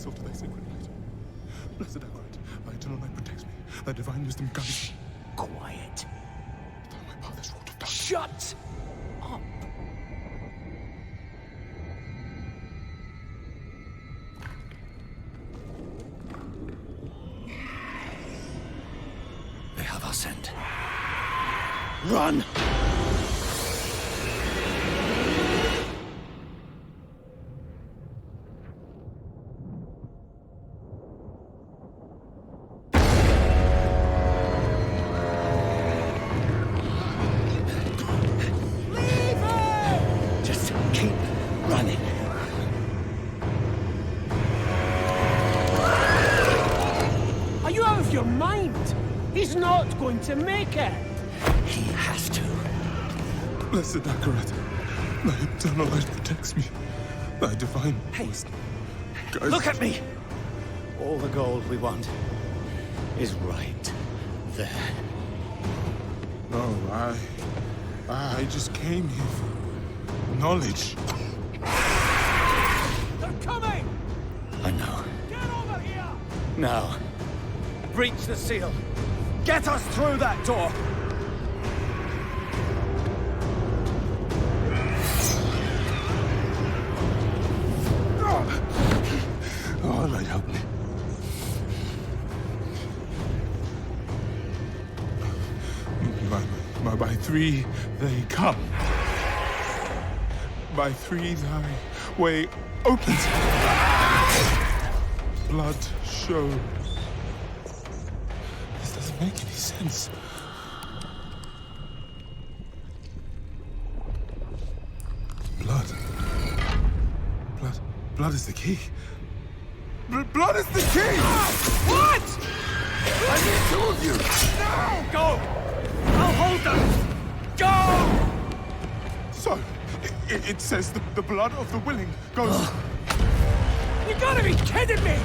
myself to thy sacred light. Blessed Akrat, thy eternal light protects me. Thy divine wisdom guides me. Quiet. Thou my path is wrought of darkness. Shut up. They have our scent. Run! Just keep running. Are you out of your mind? He's not going to make it. He has to. Blessed Akrat, thy eternal light protects me. Thy divine wisdom guides Look at me! All the gold we want is right there. No, I just came here for knowledge. They're coming! I know. Get over here! Now, breach the seal. Get us through that door! Oh, Lord, help me. By three they come. By three thy way opens. Blood shows. This doesn't make any sense. Blood is the key. Blood is the key! What? I need two of you! No! Go! I'll hold them! Go! So, it says the blood of the willing goes... You gotta be kidding me!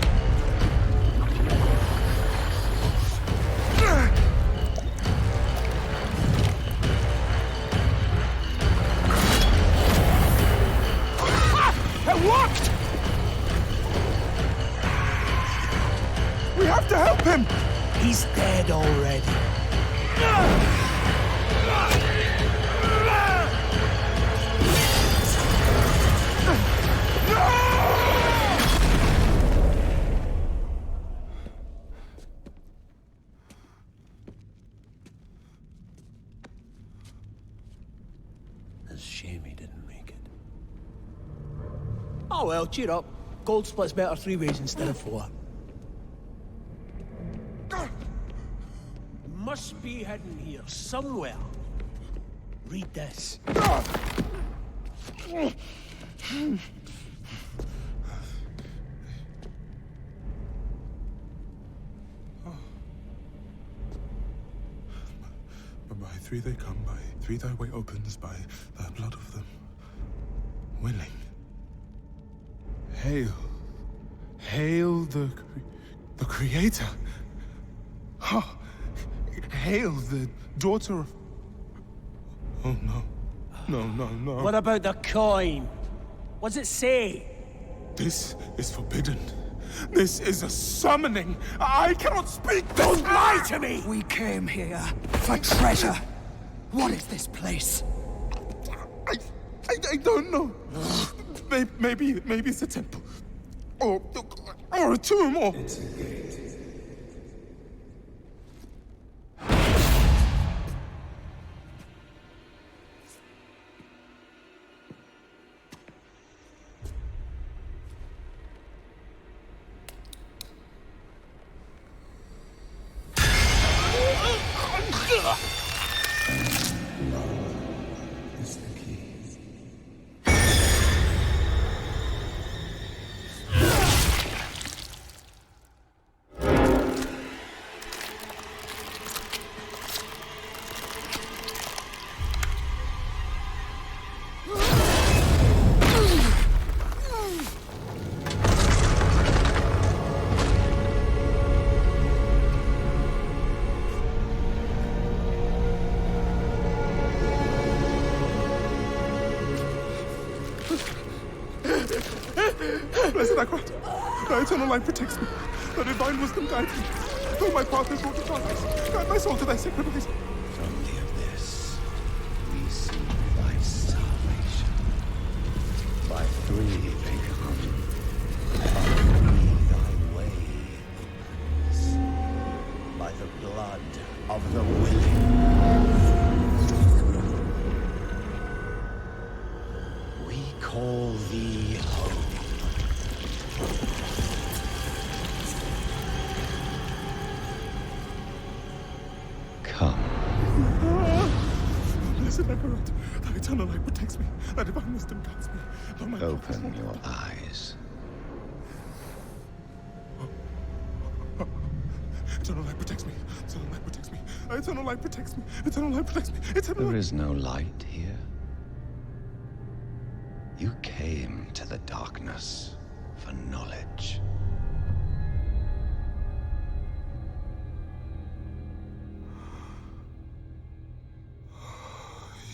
It worked! We have to help him! He's dead already. It's a shame he didn't make it. Oh well, cheer up. Gold splits better 3 ways instead of 4. Must be hidden here somewhere. Read this. By three they come, by three thy way opens, by the blood of them willing. Hail. Hail the Creator. Oh, hail the daughter of... Oh, no. No. What about the coin? What's it say? This is forbidden. This is a summoning. I cannot speak. Don't lie to me! We came here for treasure. What is this place? I don't know. Maybe it's a temple. Or a tomb, or... It's a gate. Is the key. Blessed Akrat, Thy eternal light protects me. Thy divine wisdom guides me. Though my path is wrought of darkness, guide my soul to thy sacred ways. From the abyss, we see thy salvation. By three they come. By three thy way opens. By the blood of the willing. We call thee home. Come. Blessed Necromancer, thy eternal light protects me. Thy divine wisdom guides me. Though my path is Open wrought of your darkness. eyes. Eternal light protects me. Eternal light protects me. Eternal light protects me. Eternal light protects me. Eternal There light. is no light here. You came to the darkness for knowledge.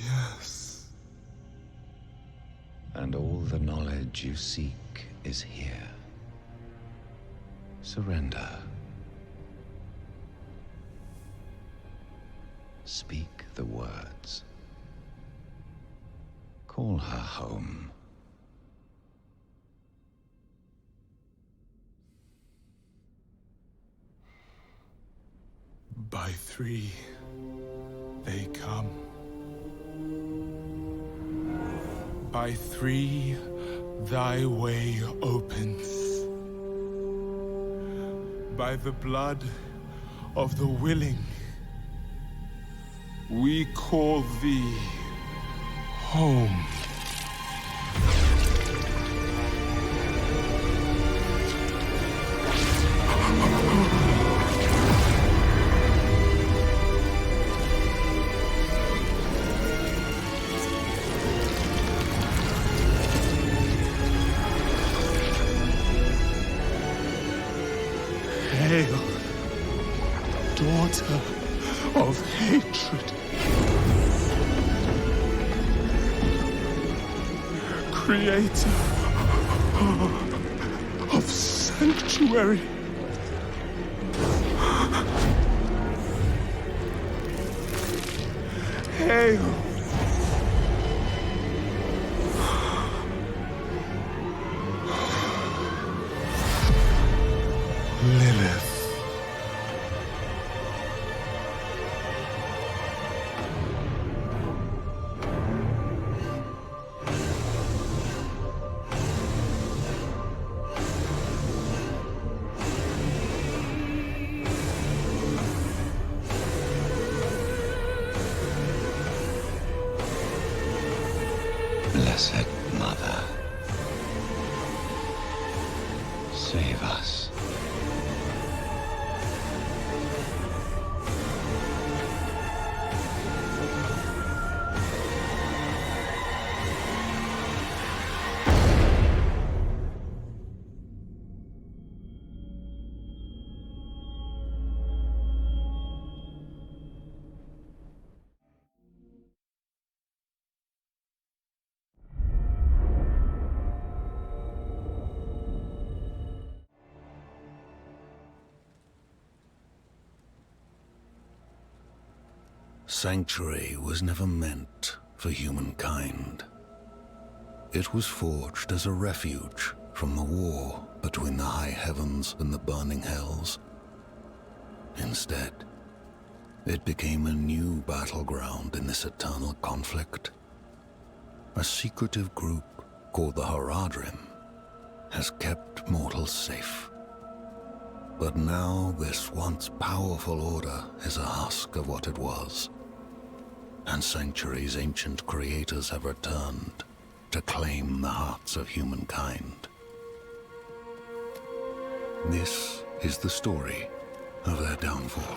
Yes. And all the knowledge you seek is here. Surrender. Speak the words. Call her home. By three, they come. By three, thy way opens. By the blood of the willing, we call thee home. Hail, daughter of hatred. Creator of sanctuary. Hail, Lilith. Blessed Mother, save us. Sanctuary was never meant for humankind. It was forged as a refuge from the war between the high heavens and the burning hells. Instead, it became a new battleground in this eternal conflict. A secretive group called the Haradrim has kept mortals safe. But now this once powerful order is a husk of what it was. And Sanctuary's ancient creators have returned to claim the hearts of humankind. This is the story of their downfall.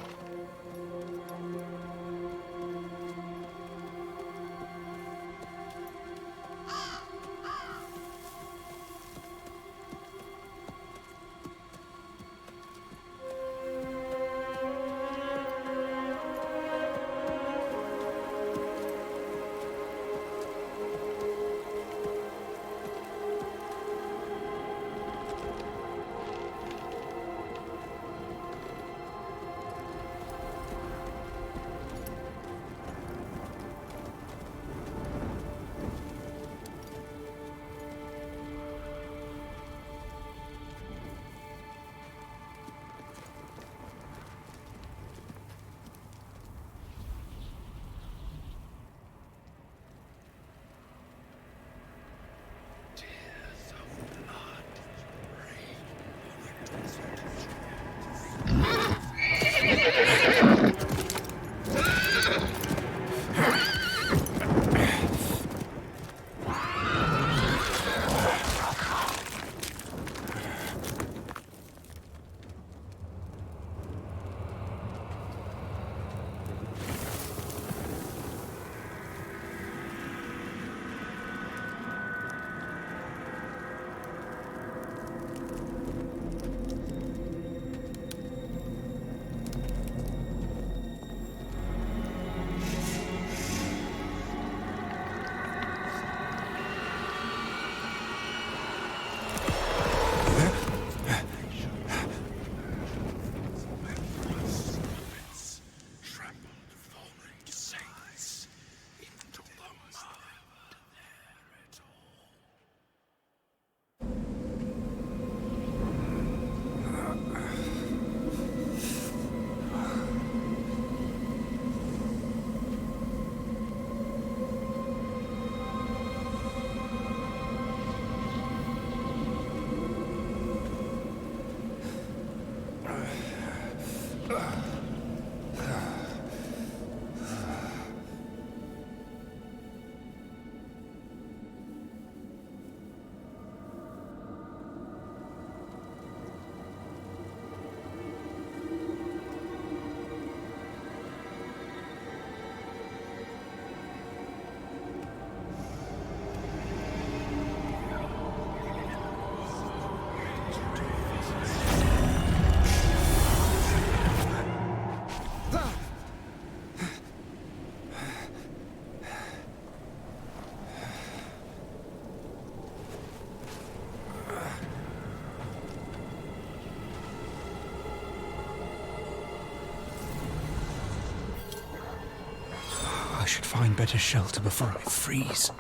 I should find better shelter before I freeze.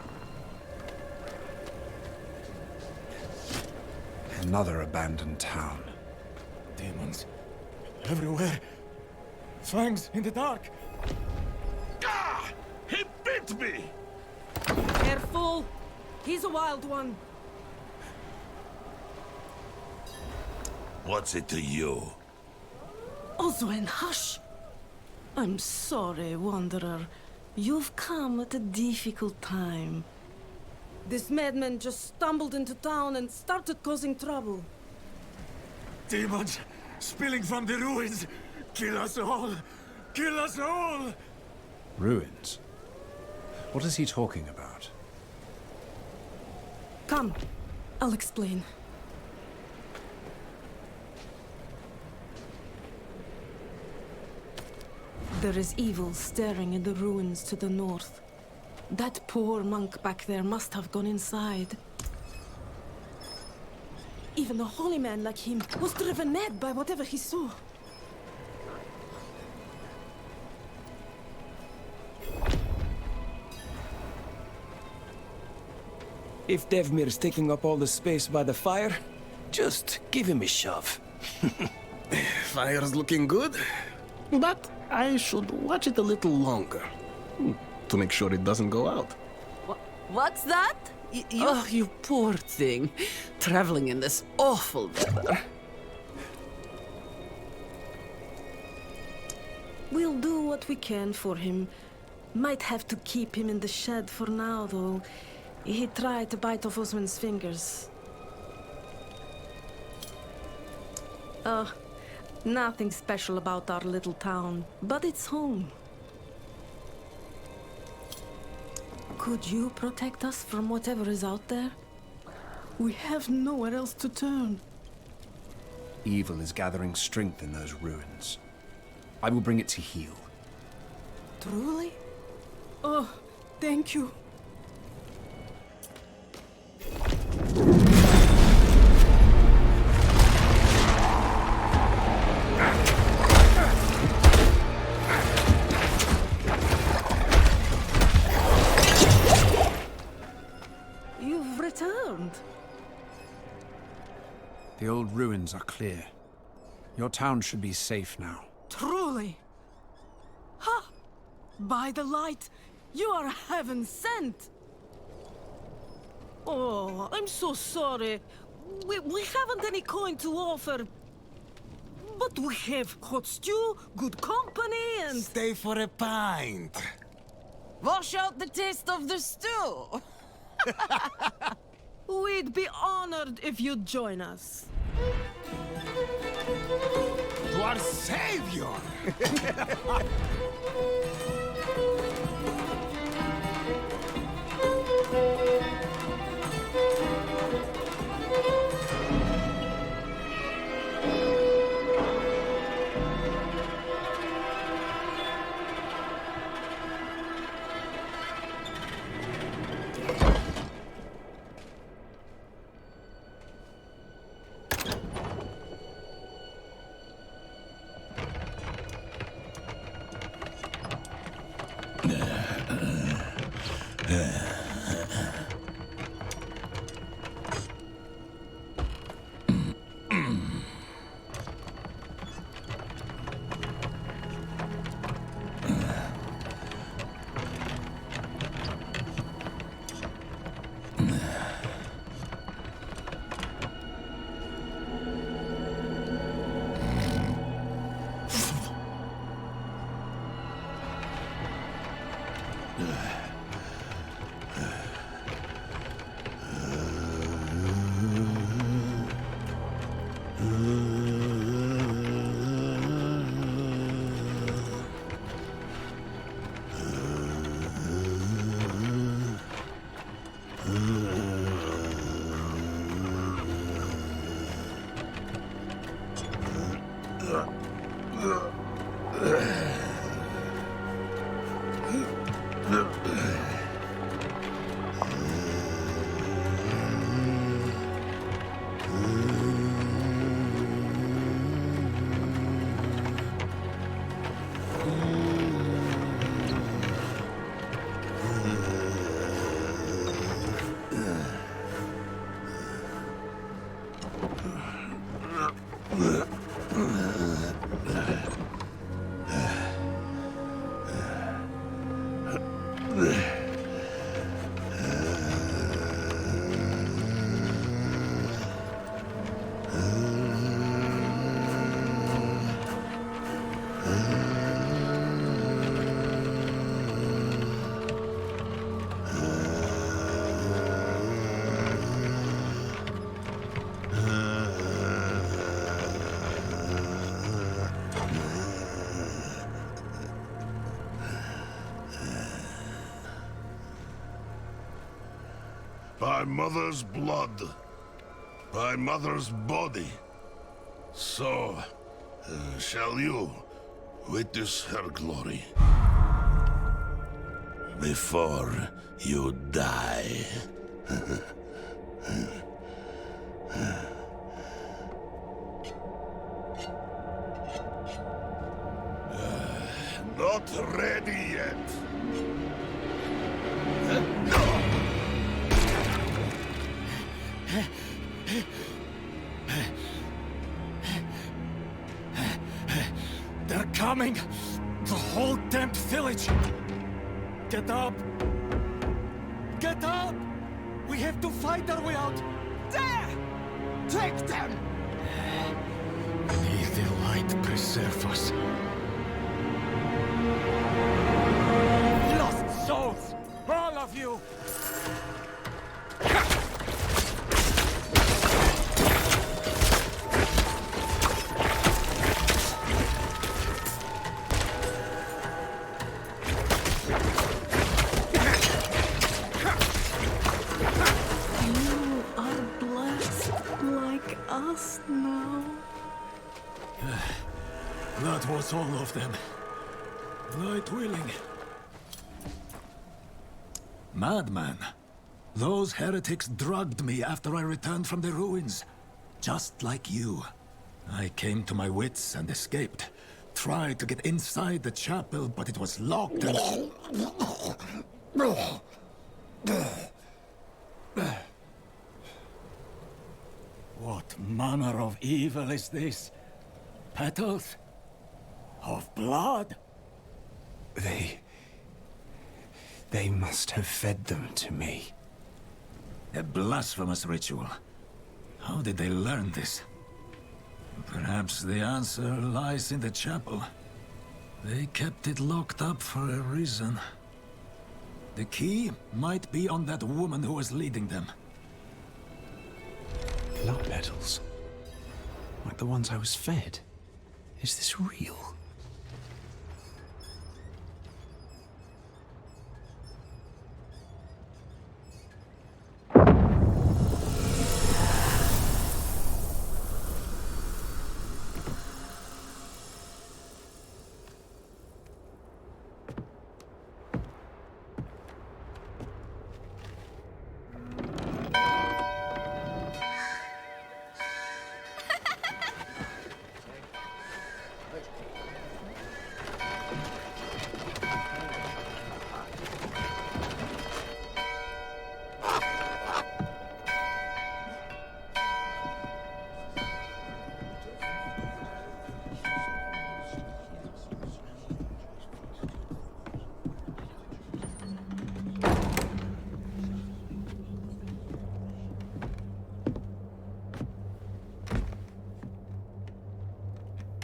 Another abandoned town. Demons. Everywhere. Fangs in the dark. Ah! He bit me! Careful! He's a wild one. What's it to you? Oswen, hush! I'm sorry, Wanderer. You've come at a difficult time. This madman just stumbled into town and started causing trouble. Demons spilling from the ruins. Kill us all! Kill us all! Ruins? What is he talking about? Come, I'll explain. There is evil staring in the ruins to the north. That poor monk back there must have gone inside. Even a holy man like him was driven mad by whatever he saw. If Devmir's taking up all the space by the fire, just give him a shove. Fire's looking good, but I should watch it a little longer to make sure it doesn't go out. What's that? Oh, you poor thing. Traveling in this awful weather. We'll do what we can for him. Might have to keep him in the shed for now, though. He tried to bite off Osman's fingers. Nothing special about our little town, but it's home. Could you protect us from whatever is out there? We have nowhere else to turn. Evil is gathering strength in those ruins. I will bring it to heal. Truly? Oh, thank you. You've returned. The old ruins are clear. Your town should be safe now. Truly? Ha! By the light, you are heaven sent! Oh, I'm so sorry. We haven't any coin to offer. But we have hot stew, good company, and... Stay for a pint. Wash out the taste of the stew. We'd be honored if you'd join us. To our savior! By mother's blood, by mother's body, so shall you witness her glory before you die. Not ready yet. They're coming! The whole damn village! Get up! Get up! We have to fight our way out! There! Take them! May the light preserve us. Lost souls! All of you! That was all of them. Light willing. Madman. Those heretics drugged me after I returned from the ruins. Just like you. I came to my wits and escaped. Tried to get inside the chapel, but it was locked and... What manner of evil is this? Petals? Of blood? They must have fed them to me. A blasphemous ritual. How did they learn this? Perhaps the answer lies in the chapel. They kept it locked up for a reason. The key might be on that woman who was leading them. Blood petals? Like the ones I was fed? Is this real?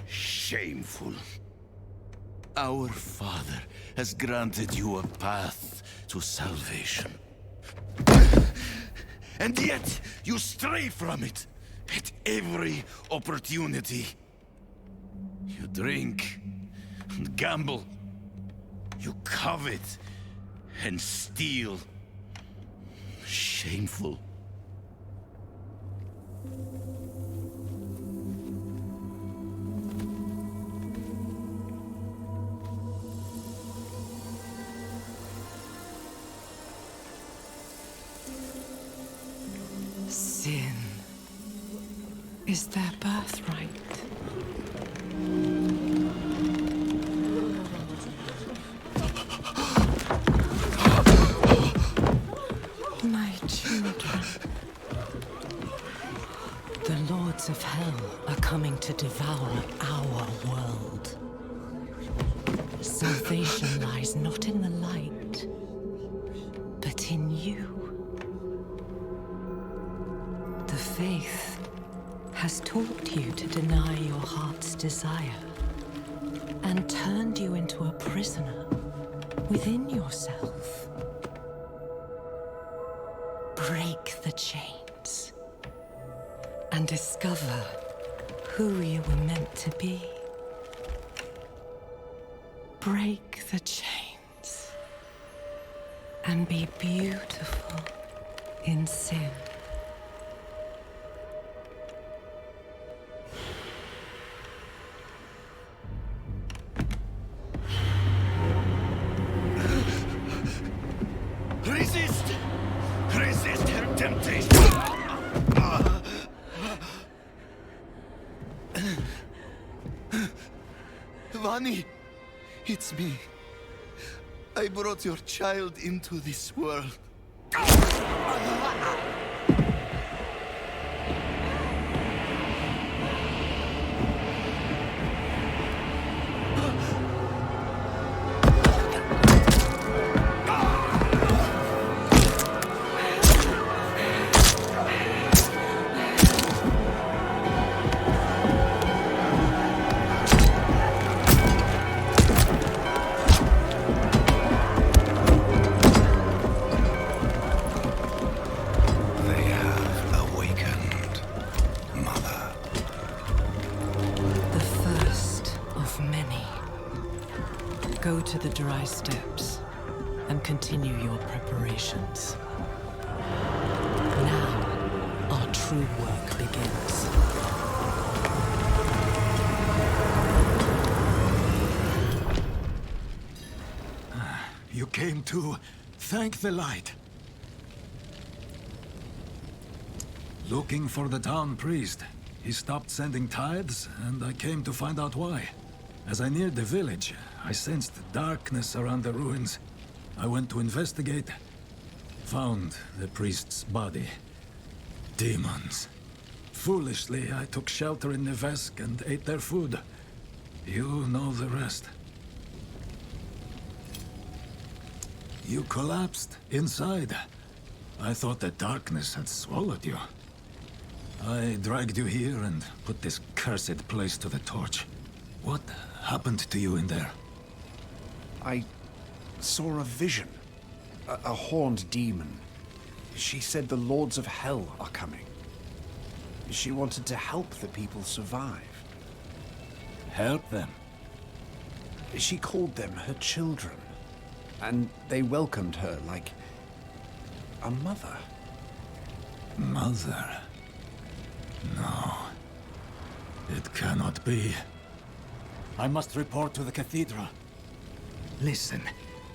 Shameful. Our Father has granted you a path to salvation. And yet, you stray from it at every opportunity. You drink and gamble. You covet and steal. Shameful. Sin is their birthright. My children. The lords of hell are coming to devour our world. Salvation lies not in the light, has taught you to deny your heart's desire and turned you into a prisoner within yourself. Break the chains and discover who you were meant to be. Break the chains and be beautiful in sin. Resist! Resist her temptation! Vani, it's me. I brought your child into this world. Go to the dry steps and continue your preparations. Now, our true work begins. You came to thank the light. Looking for the town priest. He stopped sending tithes, and I came to find out why. As I neared the village, I sensed darkness around the ruins. I went to investigate. Found the priest's body. Demons. Foolishly, I took shelter in Nevesk and ate their food. You know the rest. You collapsed inside. I thought the darkness had swallowed you. I dragged you here and put this cursed place to the torch. What happened to you in there? I saw a vision. A horned demon. She said the lords of hell are coming. She wanted to help the people survive. Help them? She called them her children. And they welcomed her like a mother. Mother? No. It cannot be. I must report to the cathedral. Listen,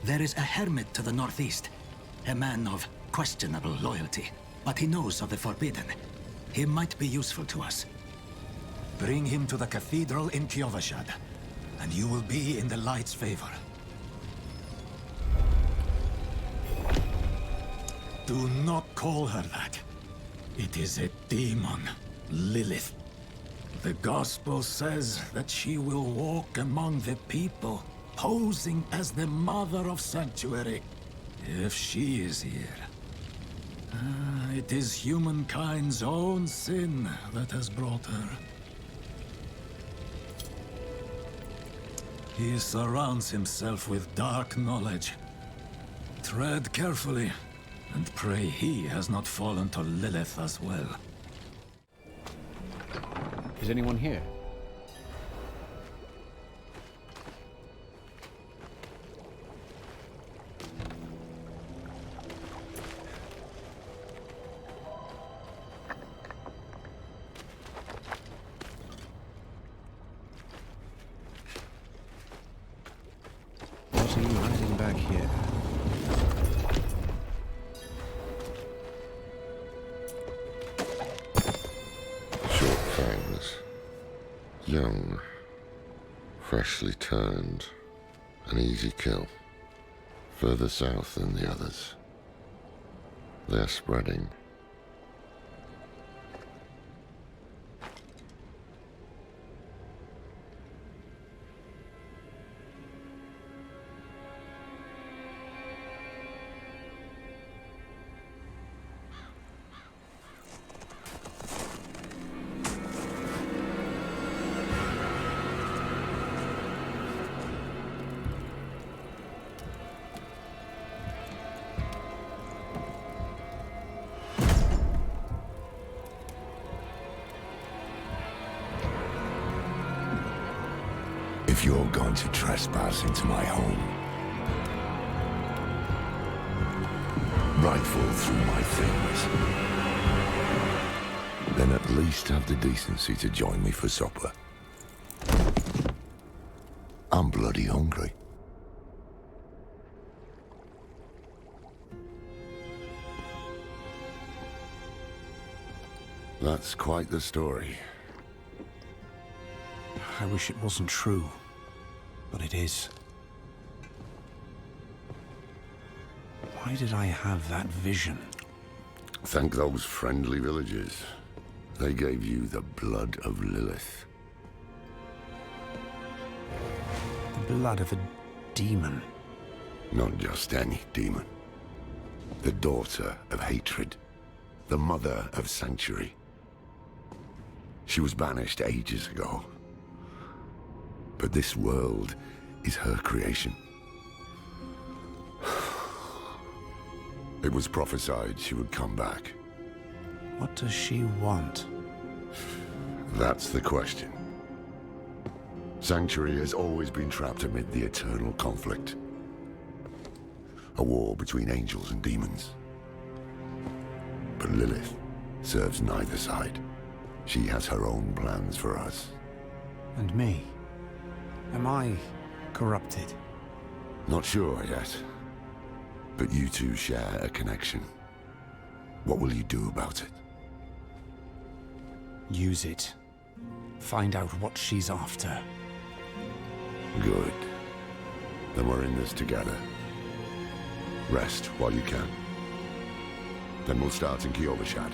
there is a hermit to the northeast. A man of questionable loyalty, but he knows of the forbidden. He might be useful to us. Bring him to the cathedral in Kiovashad, and you will be in the light's favor. Do not call her that. It is a demon, Lilith. The Gospel says that she will walk among the people, posing as the Mother of Sanctuary. If she is here, it is humankind's own sin that has brought her. He surrounds himself with dark knowledge. Tread carefully, and pray he has not fallen to Lilith as well. Is anyone here? What are you hiding back here? Short fangs, young, freshly turned, an easy kill, further south than the others. They're spreading. you're going to trespass into my home, rifle through my things, then at least have the decency to join me for supper. I'm bloody hungry. That's quite the story. I wish it wasn't true, but it is. Why did I have that vision? Thank those friendly villagers. They gave you the blood of Lilith. The blood of a demon. Not just any demon. The daughter of hatred. The mother of sanctuary. She was banished ages ago. But this world is her creation. It was prophesied she would come back. What does she want? That's the question. Sanctuary has always been trapped amid the eternal conflict. A war between angels and demons. But Lilith serves neither side. She has her own plans for us. And me? Am I corrupted? Not sure yet. But you two share a connection. What will you do about it? Use it. Find out what she's after. Good. Then we're in this together. Rest while you can. Then we'll start in Kyovashad.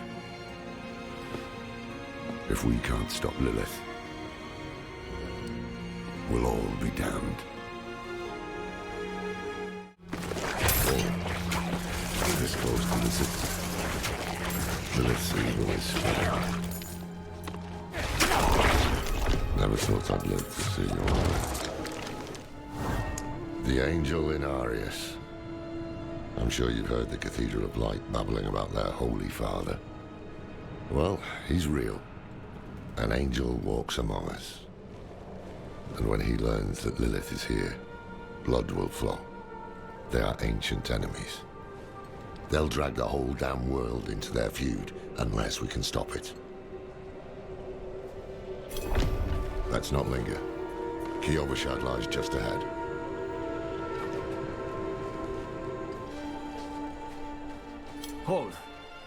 If we can't stop Lilith, we'll all be damned. This close to the city. Lilith's evil is fair. Never thought I'd live to see your The angel Inarius. I'm sure you've heard the Cathedral of Light babbling about their Holy Father. Well, he's real. An angel walks among us. And when he learns that Lilith is here, blood will flow. They are ancient enemies. They'll drag the whole damn world into their feud, unless we can stop it. Let's not linger. Kyovashad lies just ahead. Hold.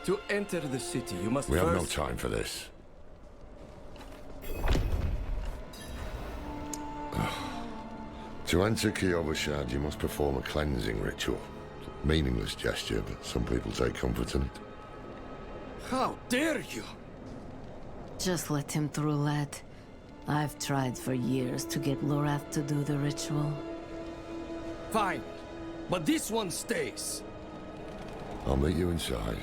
To enter the city, you must We first... have no time for this. To enter Kyovashad, you must perform a cleansing ritual. Meaningless gesture, but some people take comfort in it. How dare you! Just let him through, lad. I've tried for years to get Lorath to do the ritual. Fine, but this one stays. I'll meet you inside.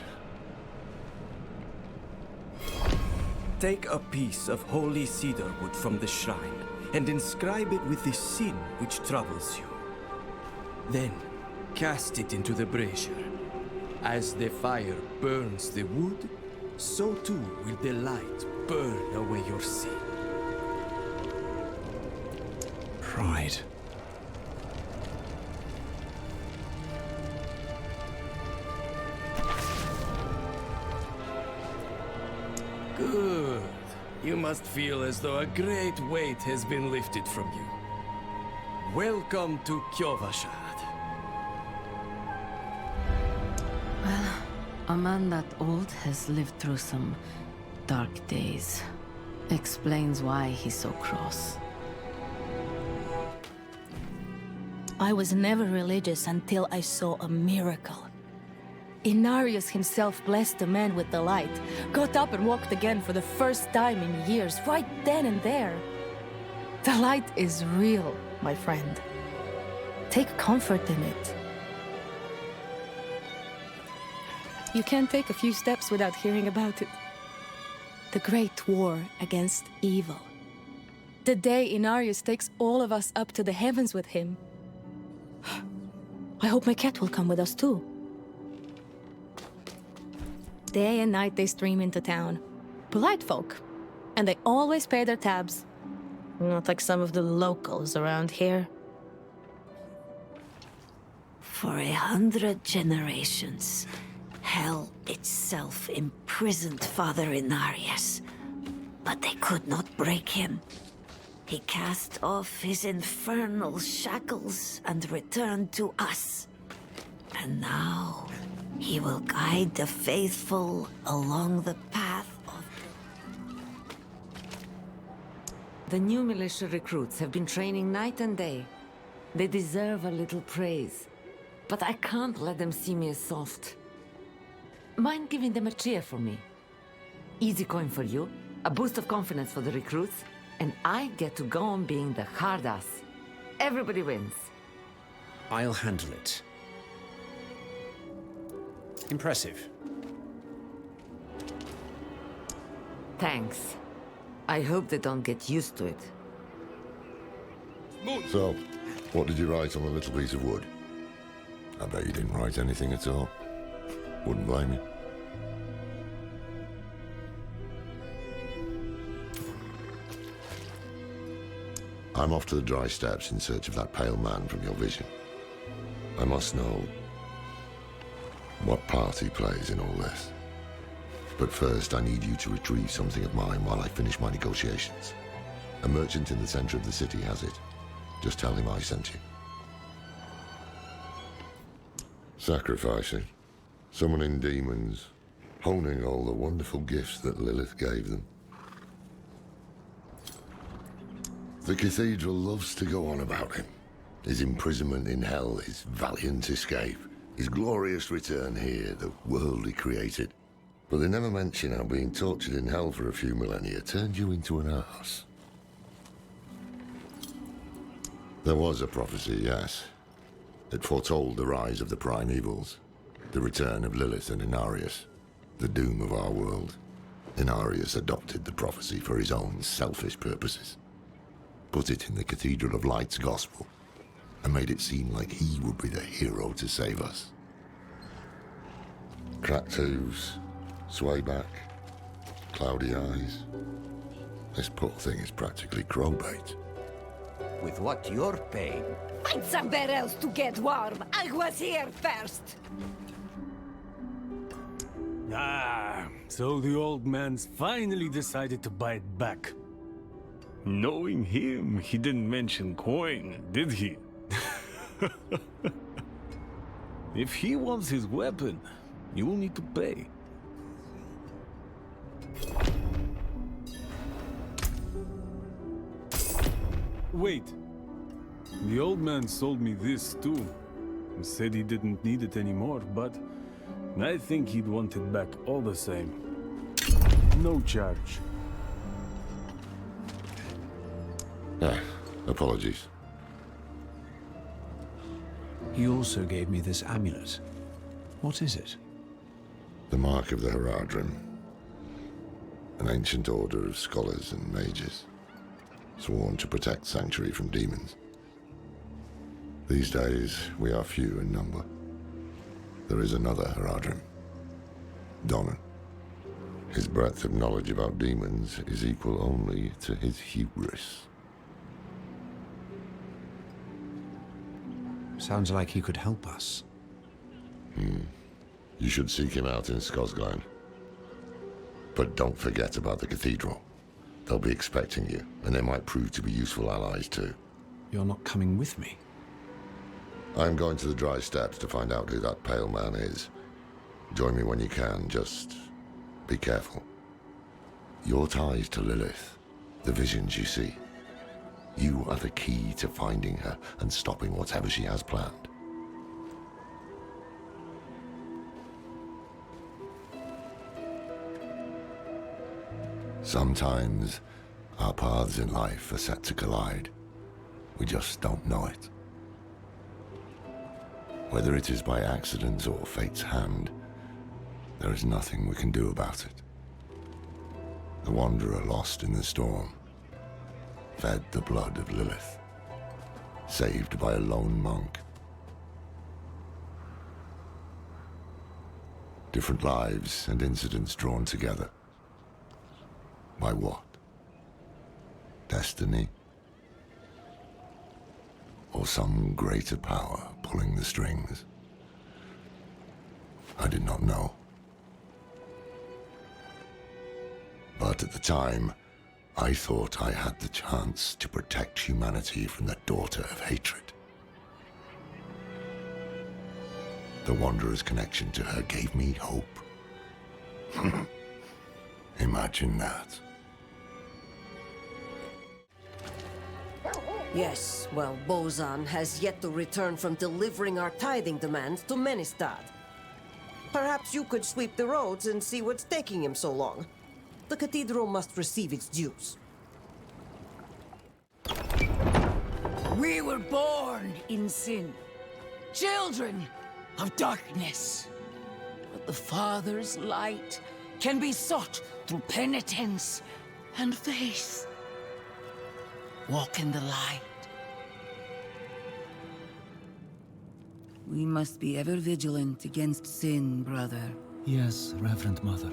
Take a piece of holy cedar wood from the shrine and inscribe it with the sin which troubles you. Then, cast it into the brazier. As the fire burns the wood, so too will the light burn away your sin. Pride. Good. You must feel as though a great weight has been lifted from you. Welcome to Kyovashad. Well, a man that old has lived through some dark days. Explains why he's so cross. I was never religious until I saw a miracle. Inarius himself blessed the man with the light, got up and walked again for the first time in years, right then and there. The light is real, my friend. Take comfort in it. You can't take a few steps without hearing about it. The great war against evil. The day Inarius takes all of us up to the heavens with him. I hope my cat will come with us too. Day and night they stream into town. Polite folk. And they always pay their tabs. Not like some of the locals around here. For 100 generations, Hell itself imprisoned Father Inarius. But they could not break him. He cast off his infernal shackles and returned to us. And now, he will guide the faithful along the path of... The new militia recruits have been training night and day. They deserve a little praise. But I can't let them see me as soft. Mind giving them a cheer for me? Easy coin for you, a boost of confidence for the recruits, and I get to go on being the hard ass. Everybody wins. I'll handle it. Impressive. Thanks. I hope they don't get used to it. So, what did you write on the little piece of wood? I bet you didn't write anything at all. Wouldn't blame you. I'm off to the dry steppes in search of that pale man from your vision. I must know what part he plays in all this. But first, I need you to retrieve something of mine while I finish my negotiations. A merchant in the center of the city has it. Just tell him I sent you. Sacrificing. Summoning demons. Honing all the wonderful gifts that Lilith gave them. The cathedral loves to go on about him. His imprisonment in hell, his valiant escape, his glorious return here, the world he created. But they never mention how being tortured in hell for a few millennia turned you into an ass. There was a prophecy, yes. It foretold the rise of the primevals, the return of Lilith and Inarius, the doom of our world. Inarius adopted the prophecy for his own selfish purposes. Put it in the Cathedral of Light's gospel, and made it seem like he would be the hero to save us. Cracked hooves, sway back, cloudy eyes. This poor thing is practically crowbait. With what you're paying. Find somewhere else to get warm. I was here first. Ah, so the old man's finally decided to buy it back. Knowing him, he didn't mention coin, did he? If he wants his weapon, you will need to pay. Wait. The old man sold me this too. He said he didn't need it anymore, but I think he'd want it back all the same. No charge. Apologies. He also gave me this amulet. What is it? The mark of the Haradrim. An ancient order of scholars and mages, sworn to protect Sanctuary from demons. These days, we are few in number. There is another Haradrim, Donan. His breadth of knowledge about demons is equal only to his hubris. Sounds like he could help us. You should seek him out in Skosglen. But don't forget about the cathedral. They'll be expecting you, and they might prove to be useful allies too. You're not coming with me? I'm going to the dry steppes to find out who that pale man is. Join me when you can, just be careful. Your ties to Lilith, the visions you see. You are the key to finding her and stopping whatever she has planned. Sometimes, our paths in life are set to collide. We just don't know it. Whether it is by accident or fate's hand, there is nothing we can do about it. The wanderer lost in the storm, fed the blood of Lilith, saved by a lone monk. Different lives and incidents drawn together. By what? Destiny? or some greater power pulling the strings. I did not know. But at the time, I thought I had the chance to protect humanity from the daughter of hatred. The Wanderer's connection to her gave me hope. Imagine that. Yes, well, Bozan has yet to return from delivering our tithing demands to Menestad. Perhaps you could sweep the roads and see what's taking him so long. The cathedral must receive its dues. We were born in sin, children of darkness. But the Father's light can be sought through penitence and faith. Walk in the light. We must be ever vigilant against sin, brother. Yes, Reverend Mother.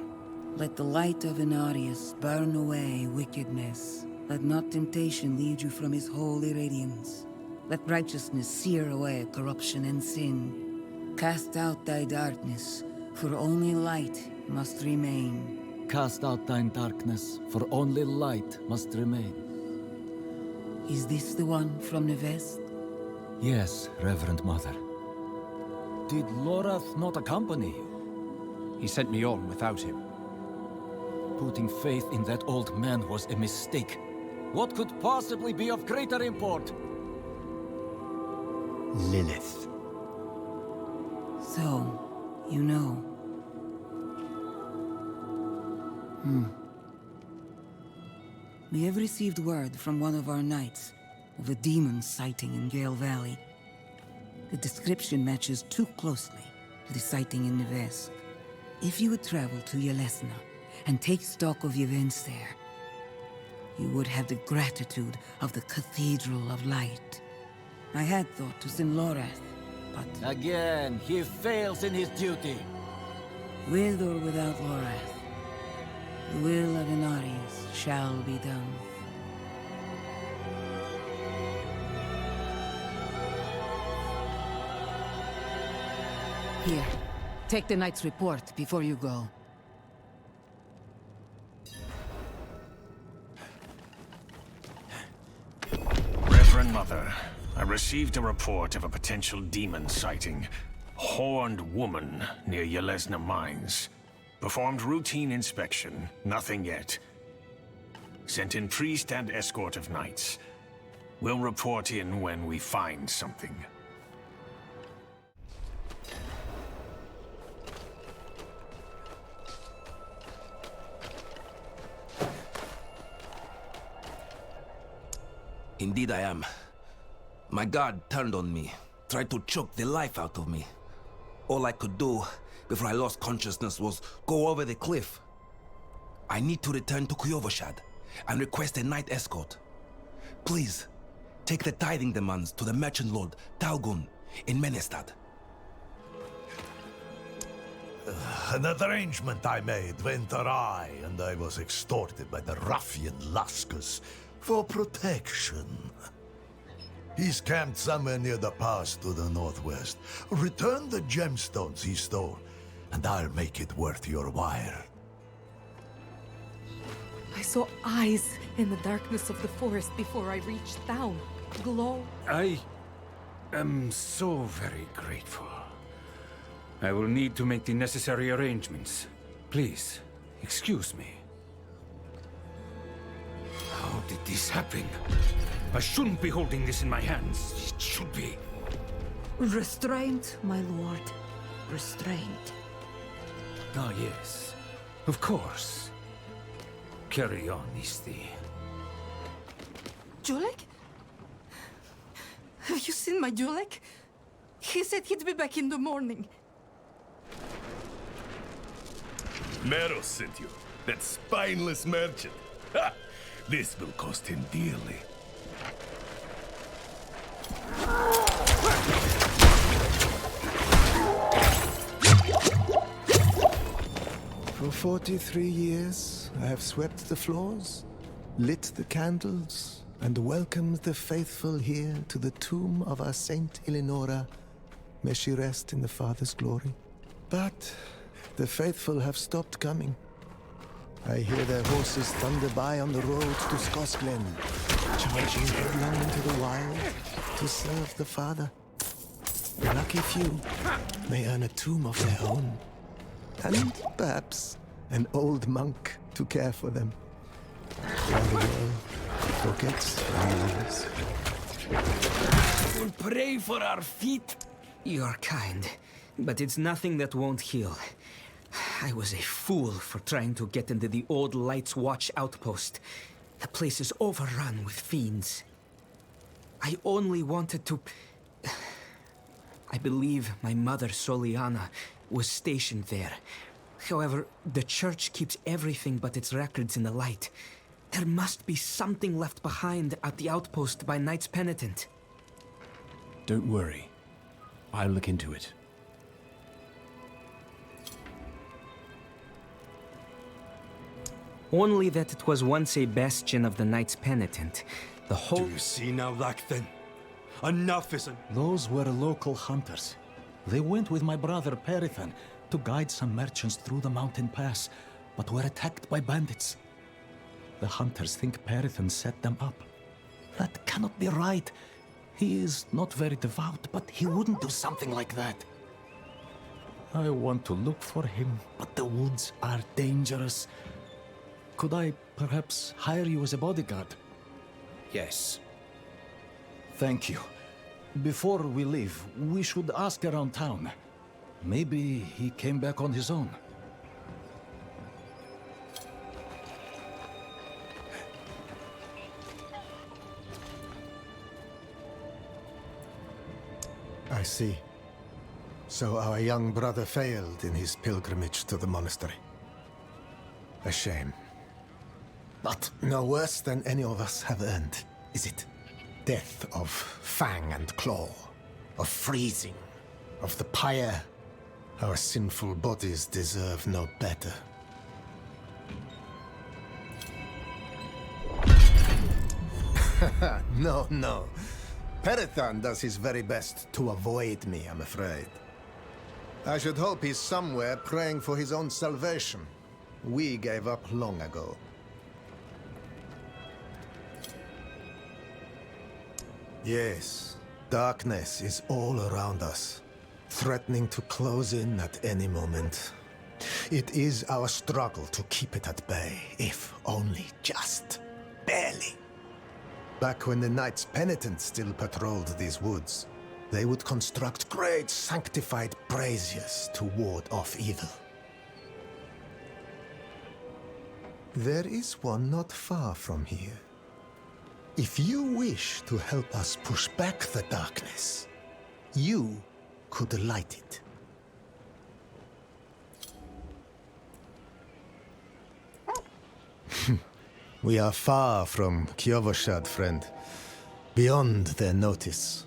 Let the light of Inarius burn away wickedness. Let not temptation lead you from his holy radiance. Let righteousness sear away corruption and sin. Cast out thy darkness, for only light must remain. Cast out thine darkness, for only light must remain. Is this the one from the west? Yes, Reverend Mother. Did Lorath not accompany you? He sent me on without him. Putting faith in that old man was a mistake. What could possibly be of greater import? Lilith. So, you know. We have received word from one of our knights of a demon sighting in Gale Valley. The description matches too closely to the sighting in the west. If you would travel to Yelesna and take stock of the events there, you would have the gratitude of the Cathedral of Light. I had thought to send Lorath, but... Again, he fails in his duty. With or without Lorath, the will of Inarius shall be done. Here, take the knight's report before you go. Reverend Mother, I received a report of a potential demon sighting. Horned woman near Yelesna Mines. Performed routine inspection, nothing yet. Sent in priest and escort of knights. We'll report in when we find something. Indeed I am. My guard turned on me, tried to choke the life out of me. All I could do before I lost consciousness was go over the cliff. I need to return to Kuyovashad and request a knight escort. Please, take the tithing demands to the merchant lord Talgun in Menestad. An arrangement I made went awry, and I was extorted by the ruffian Laskus for protection. He's camped somewhere near the pass to the northwest. Return the gemstones he stole, and I'll make it worth your while. I saw eyes in the darkness of the forest before I reached town. Glow. I am so very grateful. I will need to make the necessary arrangements. Please, excuse me. How did this happen? I shouldn't be holding this in my hands. It should be. Restraint, my lord. Restraint. Ah, yes. Of course. Carry on, Isti. Julek? Have you seen my Julek? He said he'd be back in the morning. Meros sent you. That spineless merchant. Ha! This will cost him dearly. For 43 years, I have swept the floors, lit the candles, and welcomed the faithful here to the tomb of our Saint Eleonora. May she rest in the Father's glory. But the faithful have stopped coming. I hear their horses thunder by on the road to Skosglen, charging headlong into the wild to serve the Father. The lucky few may earn a tomb of their own, and perhaps an old monk to care for them, while the world forgets their lives. We'll pray for our feet. You're kind, but it's nothing that won't heal. I was a fool for trying to get into the old Light's Watch outpost. The place is overrun with fiends. I only wanted to... I believe my mother, Soliana, was stationed there. However, the church keeps everything but its records in the light. There must be something left behind at the outpost by Knights Penitent. Don't worry. I'll look into it. Only that it was once a bastion of the Knights Penitent. The whole... Do you see now, Lacthen? Enough is Those were local hunters. They went with my brother Perithan to guide some merchants through the mountain pass, but were attacked by bandits. The hunters think Perithan set them up. That cannot be right. He is not very devout, but he wouldn't do something like that. I want to look for him, but the woods are dangerous. Could I perhaps hire you as a bodyguard? Yes. Thank you. Before we leave, we should ask around town. Maybe he came back on his own. I see. So our young brother failed in his pilgrimage to the monastery. A shame. But no worse than any of us have earned, is it? Death of fang and claw, of freezing, of the pyre. Our sinful bodies deserve no better. No. Perithan does his very best to avoid me, I'm afraid. I should hope he's somewhere praying for his own salvation. We gave up long ago. Yes, darkness is all around us, threatening to close in at any moment. It is our struggle to keep it at bay, if only just barely. Back when the Knights Penitent still patrolled these woods, they would construct great sanctified braziers to ward off evil. There is one not far from here. If you wish to help us push back the darkness, you could light it. We are far from Kiovoshad, friend. Beyond their notice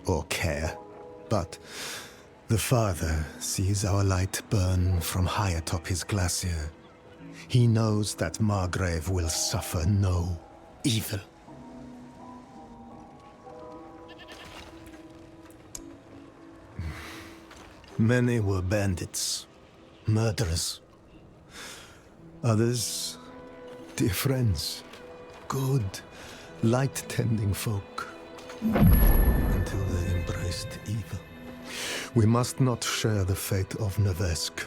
or care. But the Father sees our light burn from high atop his glacier. He knows that Margrave will suffer no evil. Many were bandits, murderers. Others, dear friends, good, light-tending folk, until they embraced evil. We must not share the fate of Nevesk.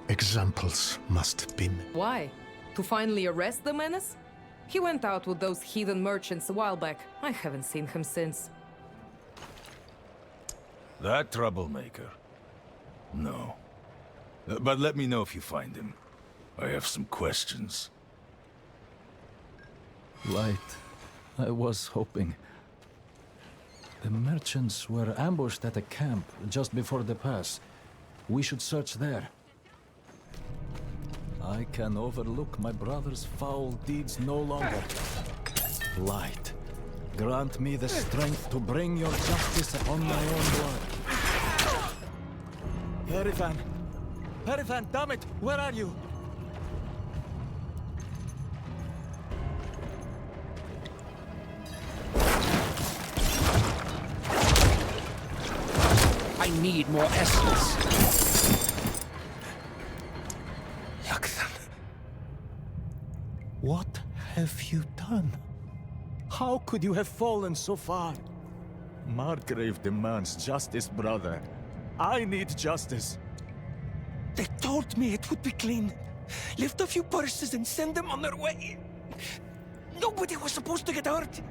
Examples must be made. Why? To finally arrest the menace? He went out with those heathen merchants a while back. I haven't seen him since. That troublemaker? No. But let me know if you find him. I have some questions. Light. I was hoping. The merchants were ambushed at a camp just before the pass. We should search there. I can overlook my brother's foul deeds no longer. Light, grant me the strength to bring your justice upon my own blood. Perithan! Perithan, damn it! Where are you? need more essence. What have you done? How could you have fallen so far? Margrave demands justice, brother. I need justice. They told me it would be clean. Lift a few purses and send them on their way. Nobody was supposed to get hurt.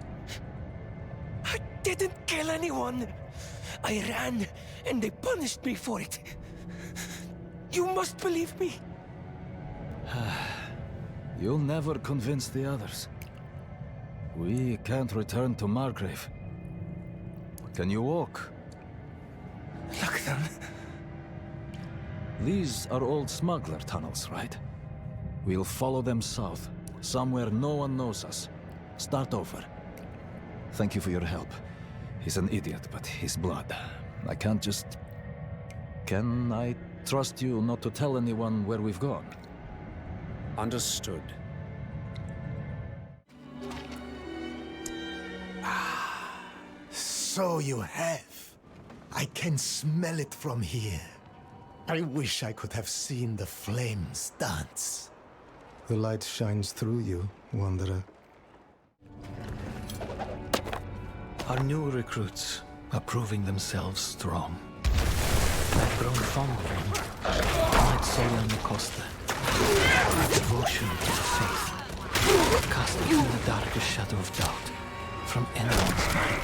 I didn't kill anyone. I ran, and they punished me for it. You must believe me. You'll never convince the others. We can't return to Margrave. Can you walk? Look then. These are old smuggler tunnels, right? We'll follow them south, somewhere no one knows us. Start over. Thank you for your help. He's an idiot, but his blood. I can't just... Can I trust you not to tell anyone where we've gone? Understood. So you have. I can smell it from here. I wish I could have seen the flames dance. The light shines through you, Wanderer. Our new recruits are proving themselves strong. I've grown fond of them. Like Soliana Costa. Devotion to faith. Casting through the darkest shadow of doubt from anyone's mind.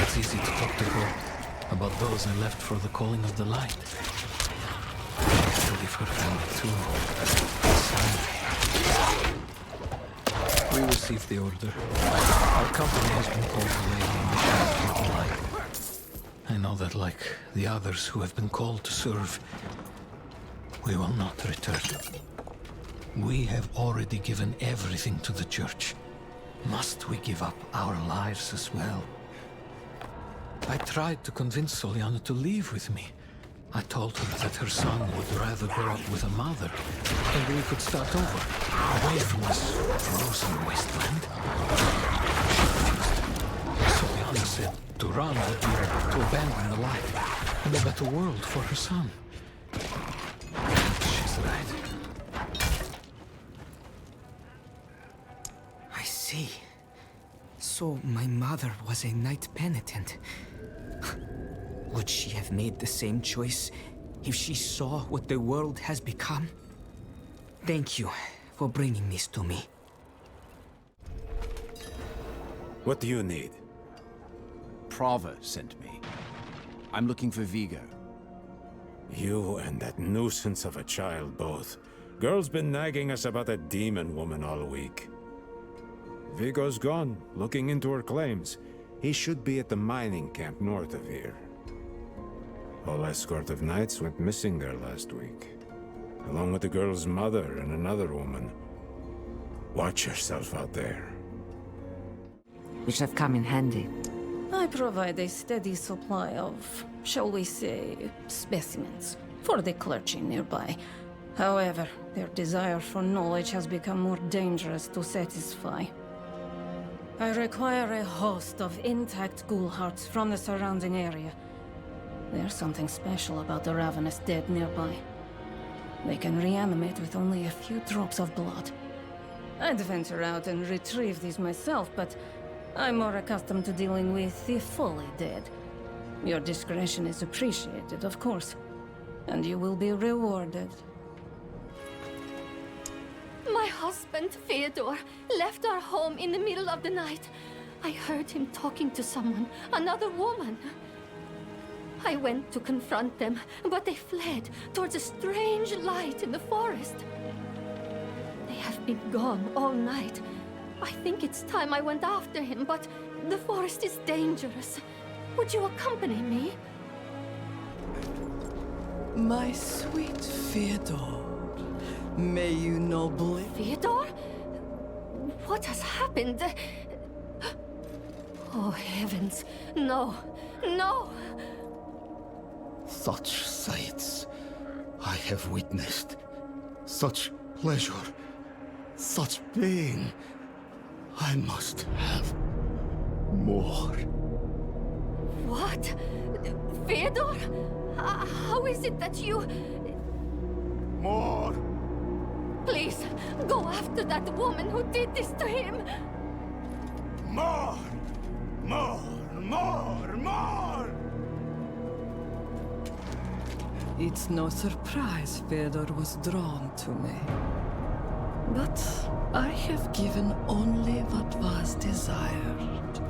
It's easy to talk to her about those I left for the calling of the light. To leave her family too. We received the order. Our company has been called away on missions for the light. I know that like the others who have been called to serve, we will not return. We have already given everything to the Church. Must we give up our lives as well? I tried to convince Soliana to leave with me. I told her that her son would rather grow up with a mother, and we could start over, away from this frozen wasteland. She refused. Soliana said to run would be to abandon the life and a better world for her son. She's right. I see. So my mother was a knight penitent. Would she have made the same choice if she saw what the world has become? Thank you for bringing this to me. What do you need? Prava sent me. I'm looking for Vigo. You and that nuisance of a child both. Girl's been nagging us about that demon woman all week. Vigo's gone, looking into her claims. He should be at the mining camp north of here. Whole escort of knights went missing there last week, along with the girl's mother and another woman. Watch yourself out there. Which have come in handy. I provide a steady supply of, shall we say, specimens for the clergy nearby. However, their desire for knowledge has become more dangerous to satisfy. I require a host of intact ghoul hearts from the surrounding area. There's something special about the ravenous dead nearby. They can reanimate with only a few drops of blood. I'd venture out and retrieve these myself, but I'm more accustomed to dealing with the fully dead. Your discretion is appreciated, of course, and you will be rewarded. My husband, Fyodor, left our home in the middle of the night. I heard him talking to someone, another woman. I went to confront them, but they fled towards a strange light in the forest. They have been gone all night. I think it's time I went after him, but the forest is dangerous. Would you accompany me? My sweet Fyodor, may you nobly... Fyodor? What has happened? Oh, heavens. No. No! Such sights I have witnessed. Such pleasure. Such pain. I must have more. What? Fyodor? How is it that you... More! Please, go after that woman who did this to him! More! More! More! More! It's no surprise Fyodor was drawn to me. But I have given only what was desired.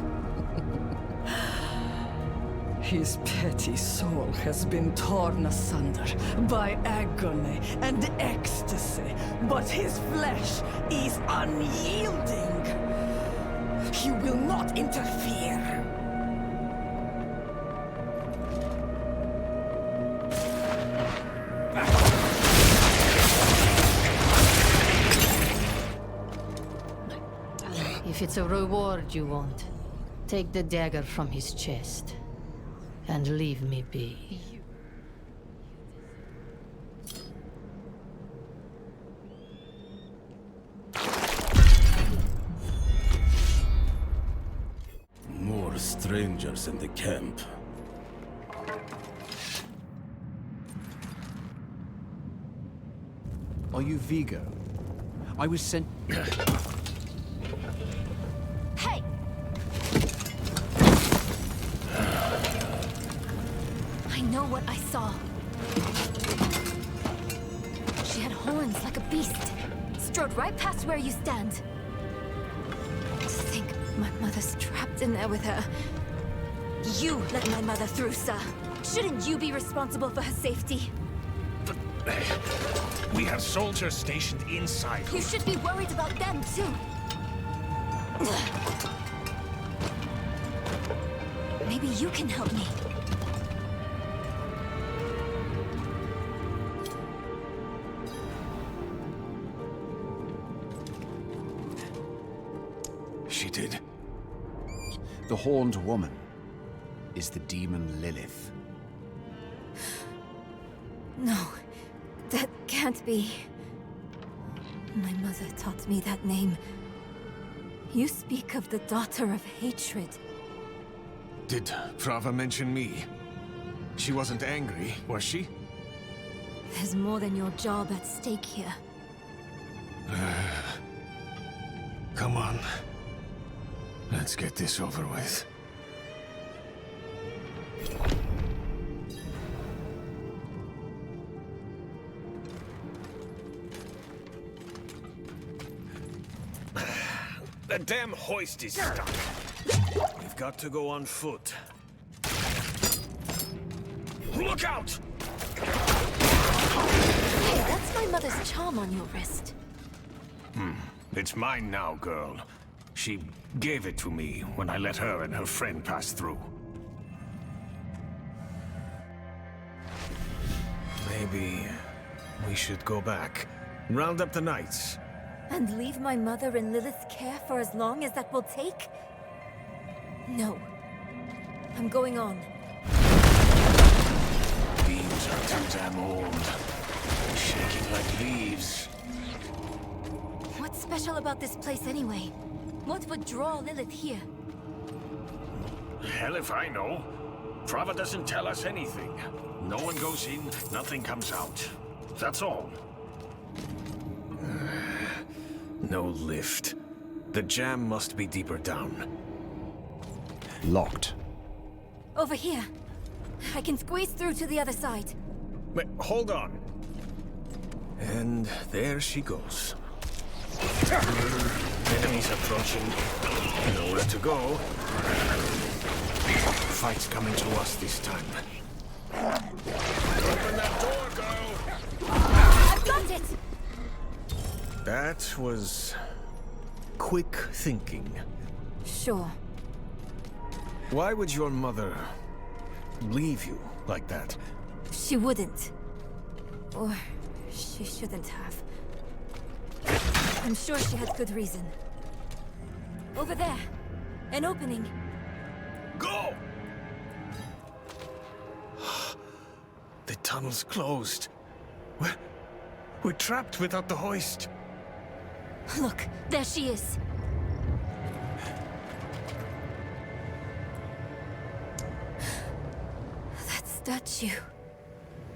His petty soul has been torn asunder by agony and ecstasy, but his flesh is unyielding. He will not interfere. If it's a reward you want, take the dagger from his chest and leave me be. More strangers in the camp. Are you Vigo? I was sent... Hey! I know what I saw. She had horns like a beast. Strode right past where you stand. To think my mother's trapped in there with her. You let my mother through, sir. Shouldn't you be responsible for her safety? We have soldiers stationed inside. You should be worried about them, too. Maybe you can help me. She did. The horned woman is the demon Lilith. No, that can't be. My mother taught me that name. You speak of the daughter of hatred. Did Prava mention me? She wasn't angry, was she? There's more than your job at stake here. Come on. Let's get this over with. The damn hoist is stuck. We've got to go on foot. Look out! Hey, that's my mother's charm on your wrist. It's mine now, girl. She gave it to me when I let her and her friend pass through. Maybe we should go back. Round up the knights. And leave my mother in Lilith's care for as long as that will take? No. I'm going on. Beams are too damn old. Shaking like leaves. What's special about this place anyway? What would draw Lilith here? Hell if I know. Prava doesn't tell us anything. No one goes in, nothing comes out. That's all. No lift. The jam must be deeper down. Locked. Over here. I can squeeze through to the other side. Wait, hold on. And there she goes. Enemies approaching. Nowhere to go. Fight's coming to us this time. Open that door, girl! I've got it! That was quick thinking. Sure. Why would your mother leave you like that? She wouldn't. Or she shouldn't have. I'm sure she had good reason. Over there. An opening. Go! The tunnel's closed. We're trapped without the hoist. Look, there she is. That's statue.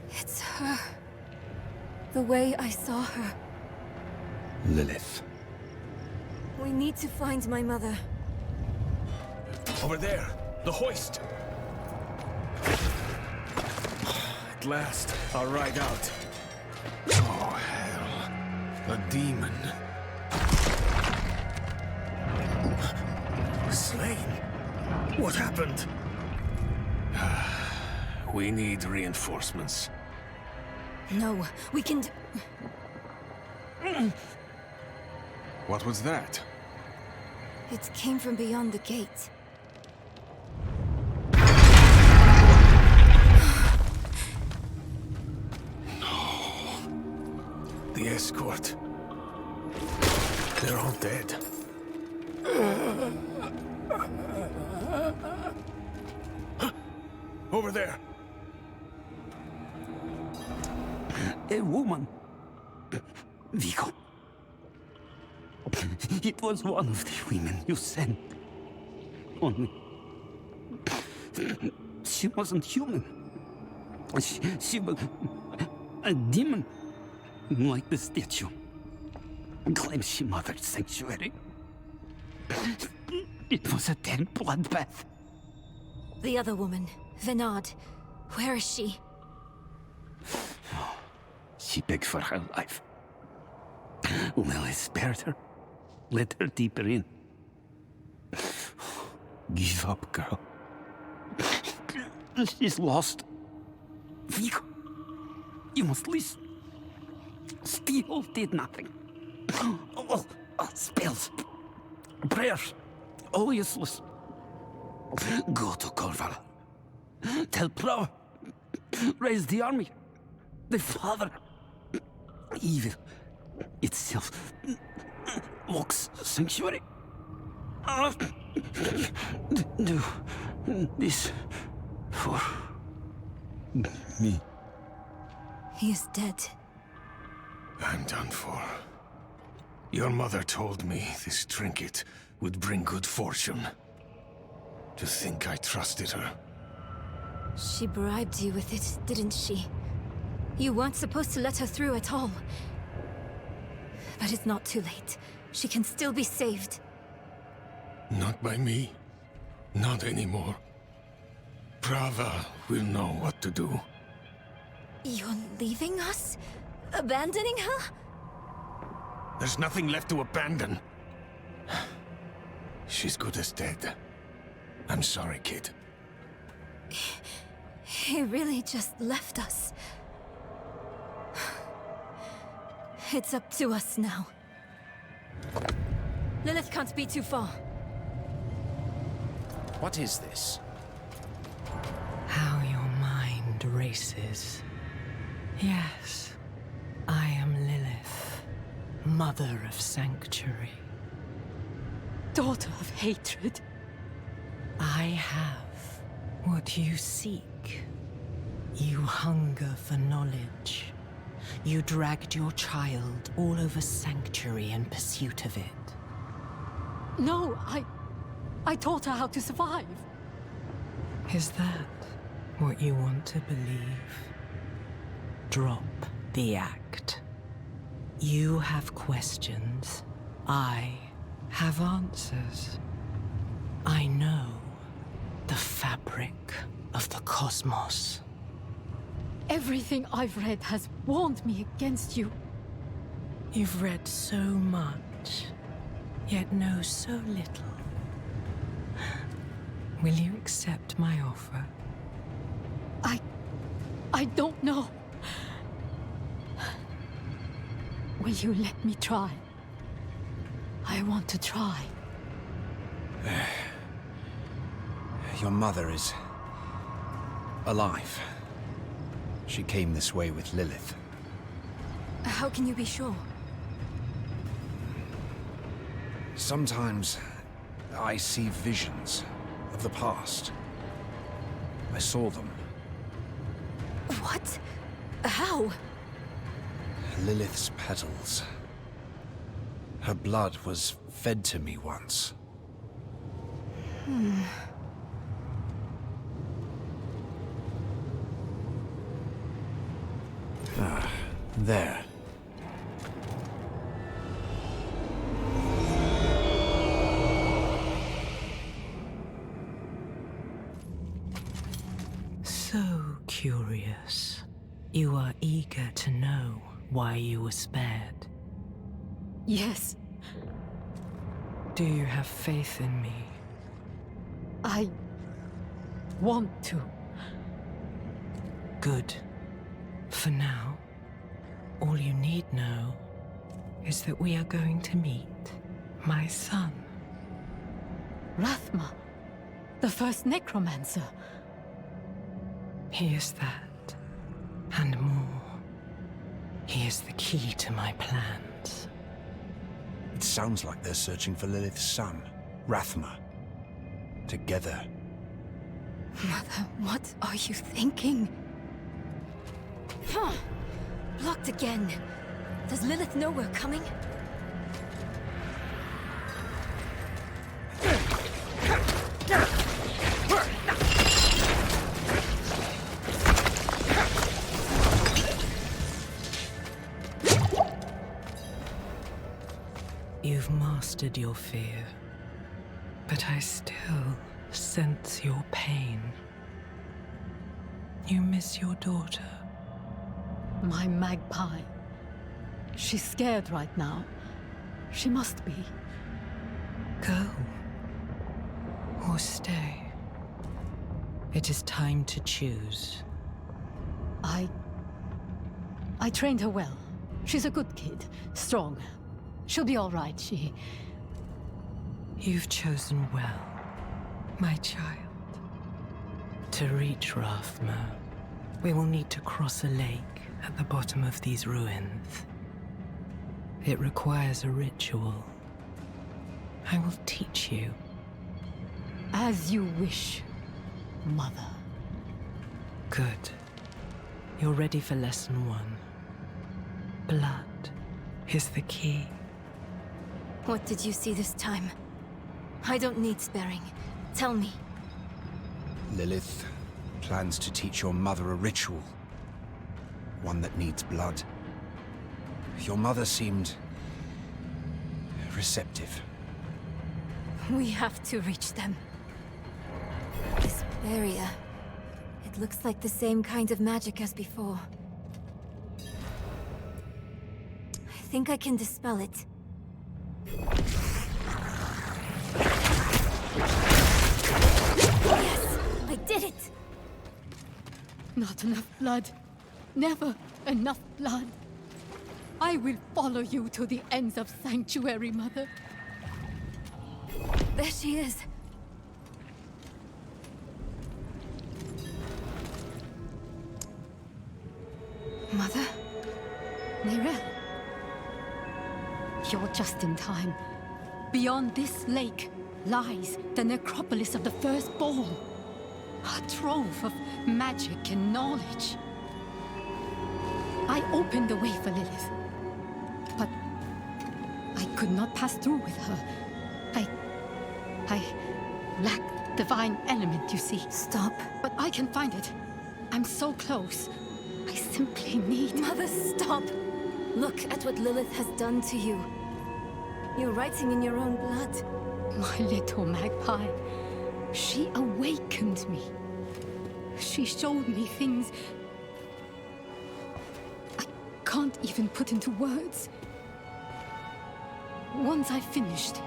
It's her. The way I saw her. Lilith. We need to find my mother. Over there! The hoist! At last, our ride out. Oh, hell. A demon. Slain? What happened? We need reinforcements. No, we can What was that? It came from beyond the gate. The escort. They're all dead. Over there. A woman. Vigo. It was one of the women you sent. Only... she wasn't human. She was... a demon. Like the statue. Claims she mothered sanctuary. It was a damn bloodbath. The other woman, Venard. Where is she? She begged for her life. Lilith spared her. Let her deeper in. Give up, girl. She's lost. Vigo, you must listen. Steel did nothing. Spells, prayers, all useless. Go to Corval. Tell Pro. Raise the army. The father. Evil itself walks sanctuary. Do this for me. He is dead. I'm done for. Your mother told me this trinket would bring good fortune. To think I trusted her. She bribed you with it, didn't she? You weren't supposed to let her through at all. But it's not too late. She can still be saved. Not by me. Not anymore. Prava will know what to do. You're leaving us? Abandoning her? There's nothing left to abandon. She's good as dead. I'm sorry, kid. He really just left us. It's up to us now. Lilith can't be too far. What is this? How your mind races. Yes, I am Lilith, mother of sanctuary. Daughter of hatred. I have what you seek. You hunger for knowledge. You dragged your child all over sanctuary in pursuit of it. No, I taught her how to survive. Is that what you want to believe? Drop the act. You have questions. I have answers. I know the fabric of the cosmos. Everything I've read has warned me against you. You've read so much, yet know so little. Will you accept my offer? I don't know. Will you let me try? I want to try. Your mother is alive. She came this way with Lilith. How can you be sure? Sometimes I see visions of the past. I saw them. What? How? Lilith's petals. Her blood was fed to me once. There. So curious. You are eager to know why you were spared. Yes. Do you have faith in me? I want to. Good. For now, all you need know is that we are going to meet my son. Rathma, the first Necromancer. He is that, and more. He is the key to my plans. It sounds like they're searching for Lilith's son, Rathma. Together. Mother, what are you thinking? Huh. Blocked again. Does Lilith know we're coming? You've mastered your fear, but I still sense your pain. You miss your daughter. My magpie. She's scared right now. She must be. Go. Or stay. It is time to choose. I trained her well. She's a good kid. Strong. She'll be all right, You've chosen well, my child. To reach Rathma, we will need to cross a lake at the bottom of these ruins. It requires a ritual. I will teach you. As you wish, Mother. Good. You're ready for lesson 1. Blood is the key. What did you see this time? I don't need sparing. Tell me. Lilith plans to teach your mother a ritual. One that needs blood. Your mother seemed receptive. We have to reach them. This barrier. It looks like the same kind of magic as before. I think I can dispel it. Yes! I did it! Not enough blood. Never enough blood. I will follow you to the ends of Sanctuary, Mother. There she is. Mother? Neyrelle. You're just in time. Beyond this lake lies the necropolis of the Firstborn. A trove of magic and knowledge. I opened the way for Lilith, but I could not pass through with her. I lack divine element, you see. Stop. But I can find it. I'm so close. I simply need... Mother, stop! Look at what Lilith has done to you. You're writing in your own blood. My little magpie. She awakened me. She showed me things I can't even put into words. Once I've finished,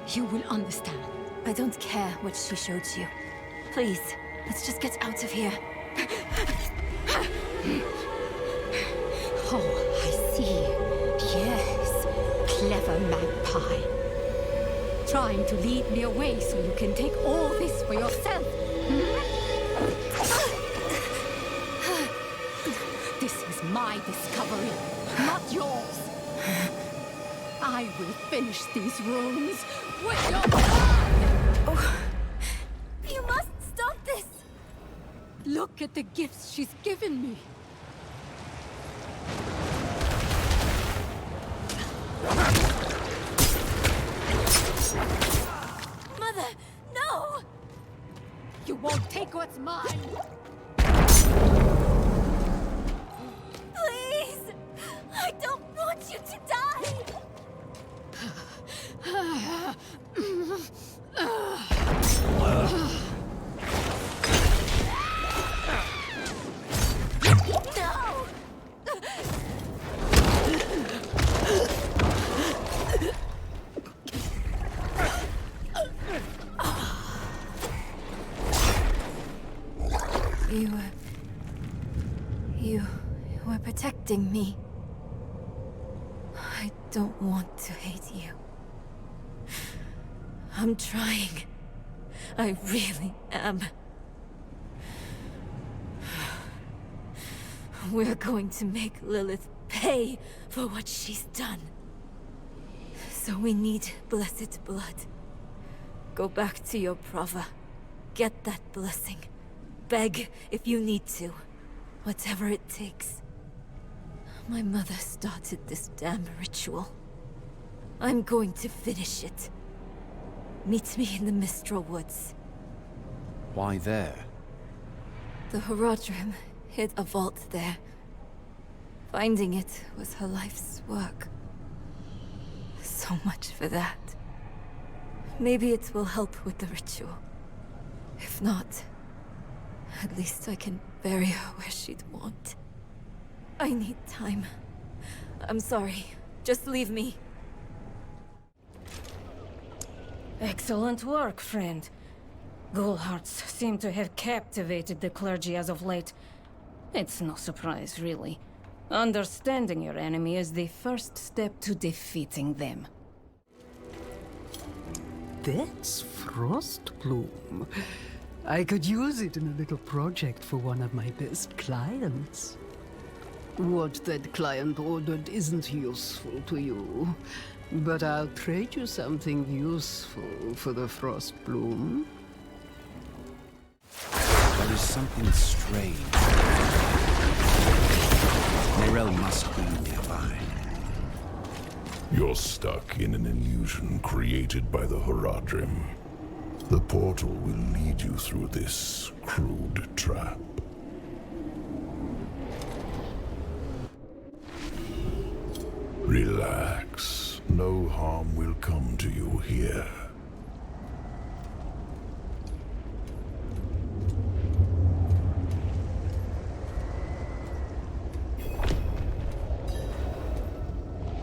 you will understand. I don't care what she showed you. Please, let's just get out of here. Oh, I see. Yes, clever magpie. Trying to lead me away so you can take all this for yourself. This is my discovery, not yours. I will finish these runes with your blood! Oh, you must stop this! Look at the gifts she's given me. Mother, no! You won't take what's mine! Please! were protecting me. I don't want to hate you. I'm trying. I really am. We're going to make Lilith pay for what she's done. So we need blessed blood. Go back to your Prava. Get that blessing. Beg if you need to. Whatever it takes. My mother started this damn ritual. I'm going to finish it. Meet me in the Mistral Woods. Why there? The Horadrim hid a vault there. Finding it was her life's work. So much for that. Maybe it will help with the ritual. If not, at least I can bury her where she'd want. I need time. I'm sorry. Just leave me. Excellent work, friend. Ghoulhearts seem to have captivated the clergy as of late. It's no surprise, really. Understanding your enemy is the first step to defeating them. That's Frostbloom. I could use it in a little project for one of my best clients. What that client ordered isn't useful to you, but I'll trade you something useful for the Frostbloom. There is something strange. Morel must be nearby. You're stuck in an illusion created by the Horadrim. The portal will lead you through this crude trap. Relax. No harm will come to you here.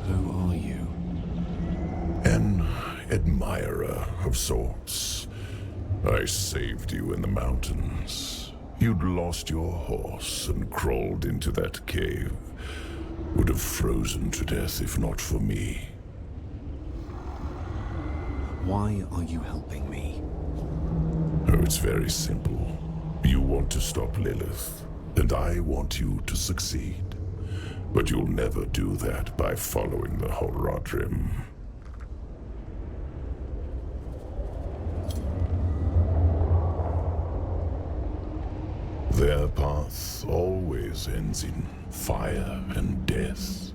Who are you? An admirer of sorts. I saved you in the mountains. You'd lost your horse and crawled into that cave. Would have frozen to death if not for me. Why are you helping me? Oh, it's very simple. You want to stop Lilith, and I want you to succeed. But you'll never do that by following the Horadrim. Their path always ends in fire and death.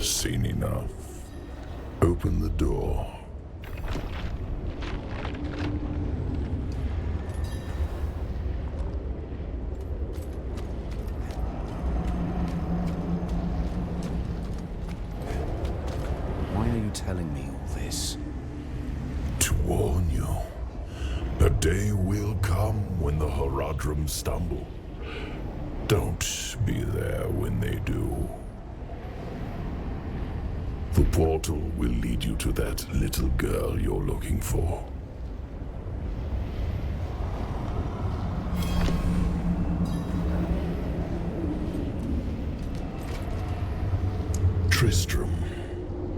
Seen enough. Open the door. Why are you telling me all this? To warn you. A day will come when the Horadrim stumble. Don't be there when they do. The portal will lead you to that little girl you're looking for. Tristram,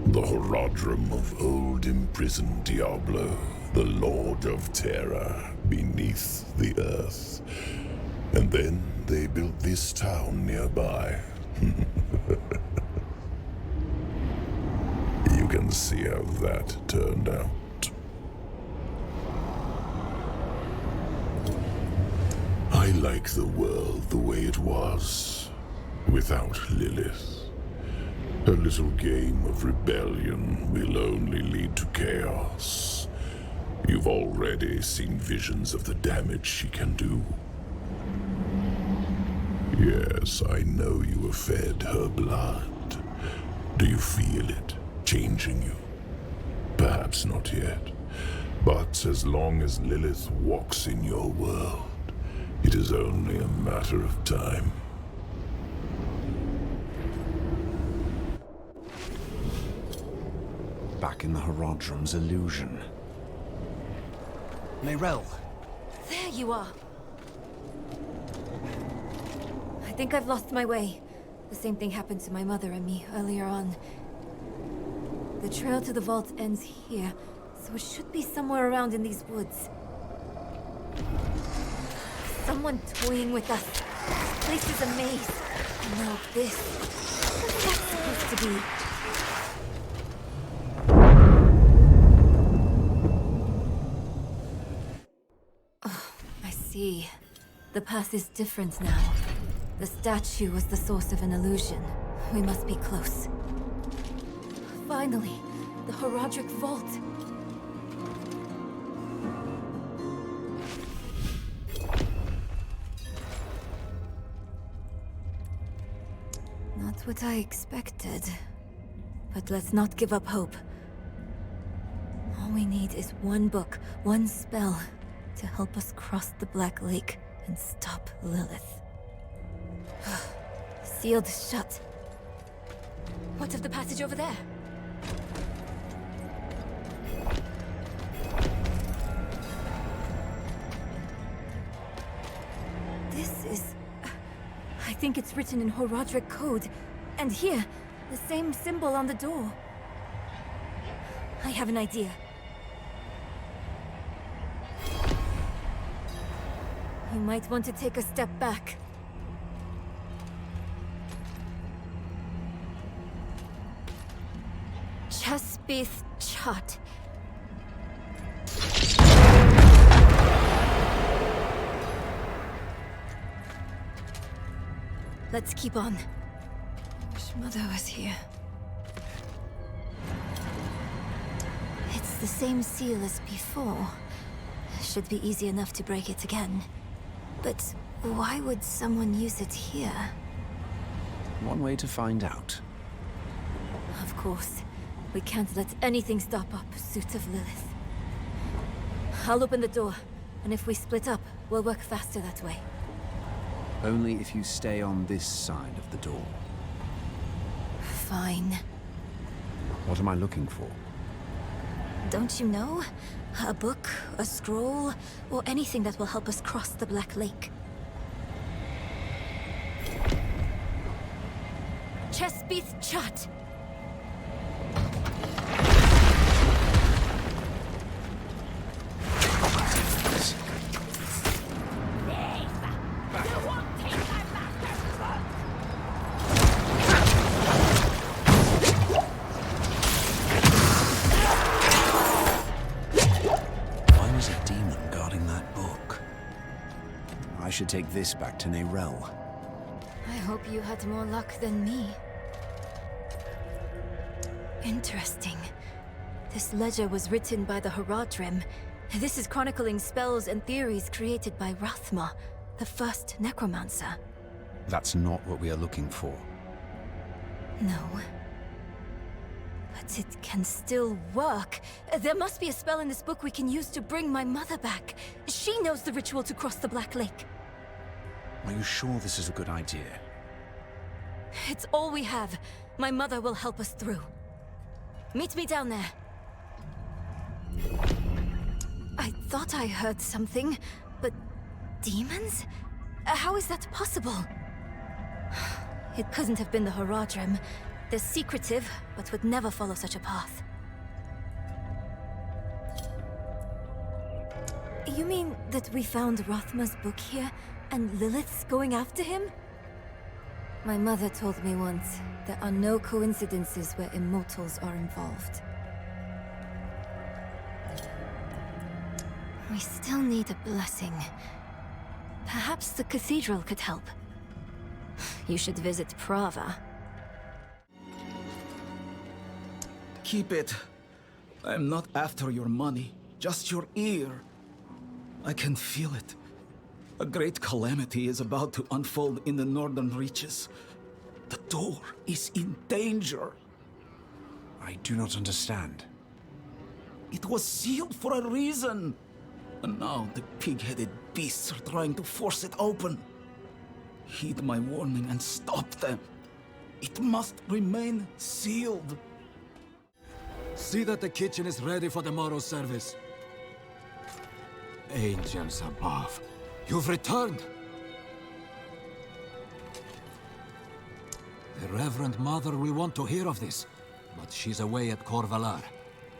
the Horadrim of old imprisoned Diablo, the Lord of Terror beneath the earth. And then they built this town nearby. You can see how that turned out. I like the world the way it was, without Lilith. A little game of rebellion will only lead to chaos. You've already seen visions of the damage she can do. Yes, I know you have fed her blood. Do you feel it changing you? Perhaps not yet. But as long as Lilith walks in your world, it is only a matter of time. Back in the Horadrim's illusion. Neyrelle. There you are. I think I've lost my way. The same thing happened to my mother and me earlier on. The trail to the vault ends here, so it should be somewhere around in these woods. Someone toying with us. This place is a maze. And now this. What's that supposed to be? Oh, I see. The path is different now. The statue was the source of an illusion. We must be close. Finally, the Horadric Vault. Not what I expected. But let's not give up hope. All we need is one book, one spell, to help us cross the Black Lake and stop Lilith. Sealed shut. What of the passage over there? This is... I think it's written in Horadric code. And here, the same symbol on the door. I have an idea. You might want to take a step back. Chespith Chut. Let's keep on. Wish Mother was here. It's the same seal as before. Should be easy enough to break it again. But why would someone use it here? One way to find out. Of course. We can't let anything stop our pursuit of Lilith. I'll open the door, and if we split up, we'll work faster that way. Only if you stay on this side of the door. Fine. What am I looking for? Don't you know? A book, a scroll, or anything that will help us cross the Black Lake. Chespith Chut! I should take this back to Neyrelle. I hope you had more luck than me. Interesting. This ledger was written by the Horadrim. This is chronicling spells and theories created by Rathma, the first Necromancer. That's not what we are looking for. No. But it can still work. There must be a spell in this book we can use to bring my mother back. She knows the ritual to cross the Black Lake. Are you sure this is a good idea? It's all we have. My mother will help us through. Meet me down there. I thought I heard something, but demons? How is that possible? It couldn't have been the Horadrim. They're secretive, but would never follow such a path. You mean that we found Rathma's book here, and Lilith's going after him? My mother told me once, there are no coincidences where immortals are involved. We still need a blessing. Perhaps the cathedral could help. You should visit Prava. Keep it. I'm not after your money, just your ear. I can feel it. A great calamity is about to unfold in the northern reaches. The door is in danger. I do not understand. It was sealed for a reason. And now the pig-headed beasts are trying to force it open. Heed my warning and stop them. It must remain sealed. See that the kitchen is ready for tomorrow's service. Angels above, you've returned! The Reverend Mother will want to hear of this, but she's away at Corvalar.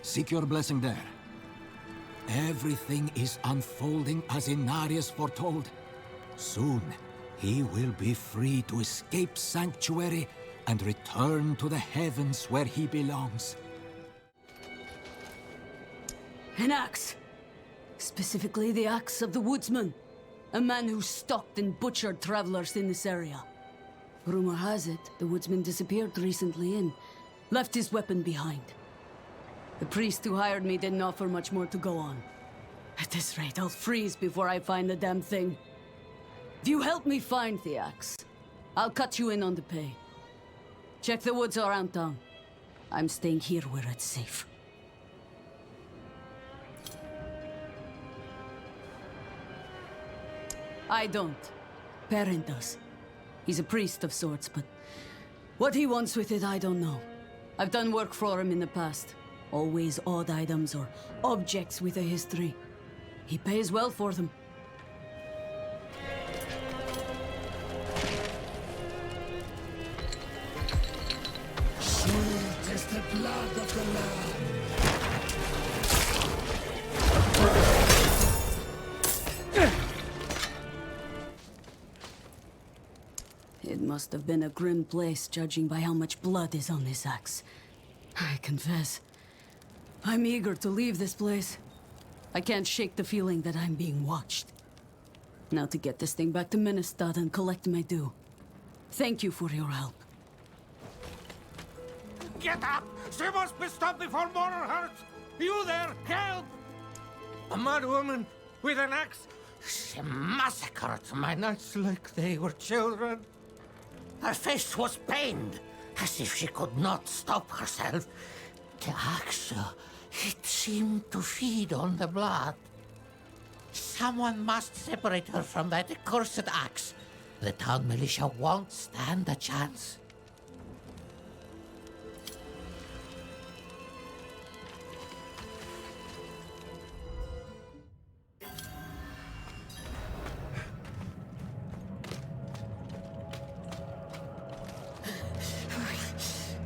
Seek your blessing there. Everything is unfolding as Inarius foretold. Soon, he will be free to escape Sanctuary and return to the heavens where he belongs. An axe. Specifically the axe of the woodsman. A man who stalked and butchered travelers in this area. Rumor has it, the woodsman disappeared recently and left his weapon behind. The priest who hired me didn't offer much more to go on. At this rate, I'll freeze before I find the damn thing. If you help me find the axe, I'll cut you in on the pay. Check the woods around town. I'm staying here where it's safe. I don't. Perrin does. He's a priest of sorts, but what he wants with it, I don't know. I've done work for him in the past. Always odd items or objects with a history. He pays well for them. Sweet is the blood of the Lamb. It must have been a grim place, judging by how much blood is on this axe. I confess, I'm eager to leave this place. I can't shake the feeling that I'm being watched. Now to get this thing back to Ministad and collect my due. Thank you for your help. Get up! She must be stopped before more hurt! You there, help! A mad woman with an axe. She massacred my knights like they were children. Her face was pained, as if she could not stop herself. The axe, it seemed to feed on the blood. Someone must separate her from that accursed axe. The town militia won't stand a chance.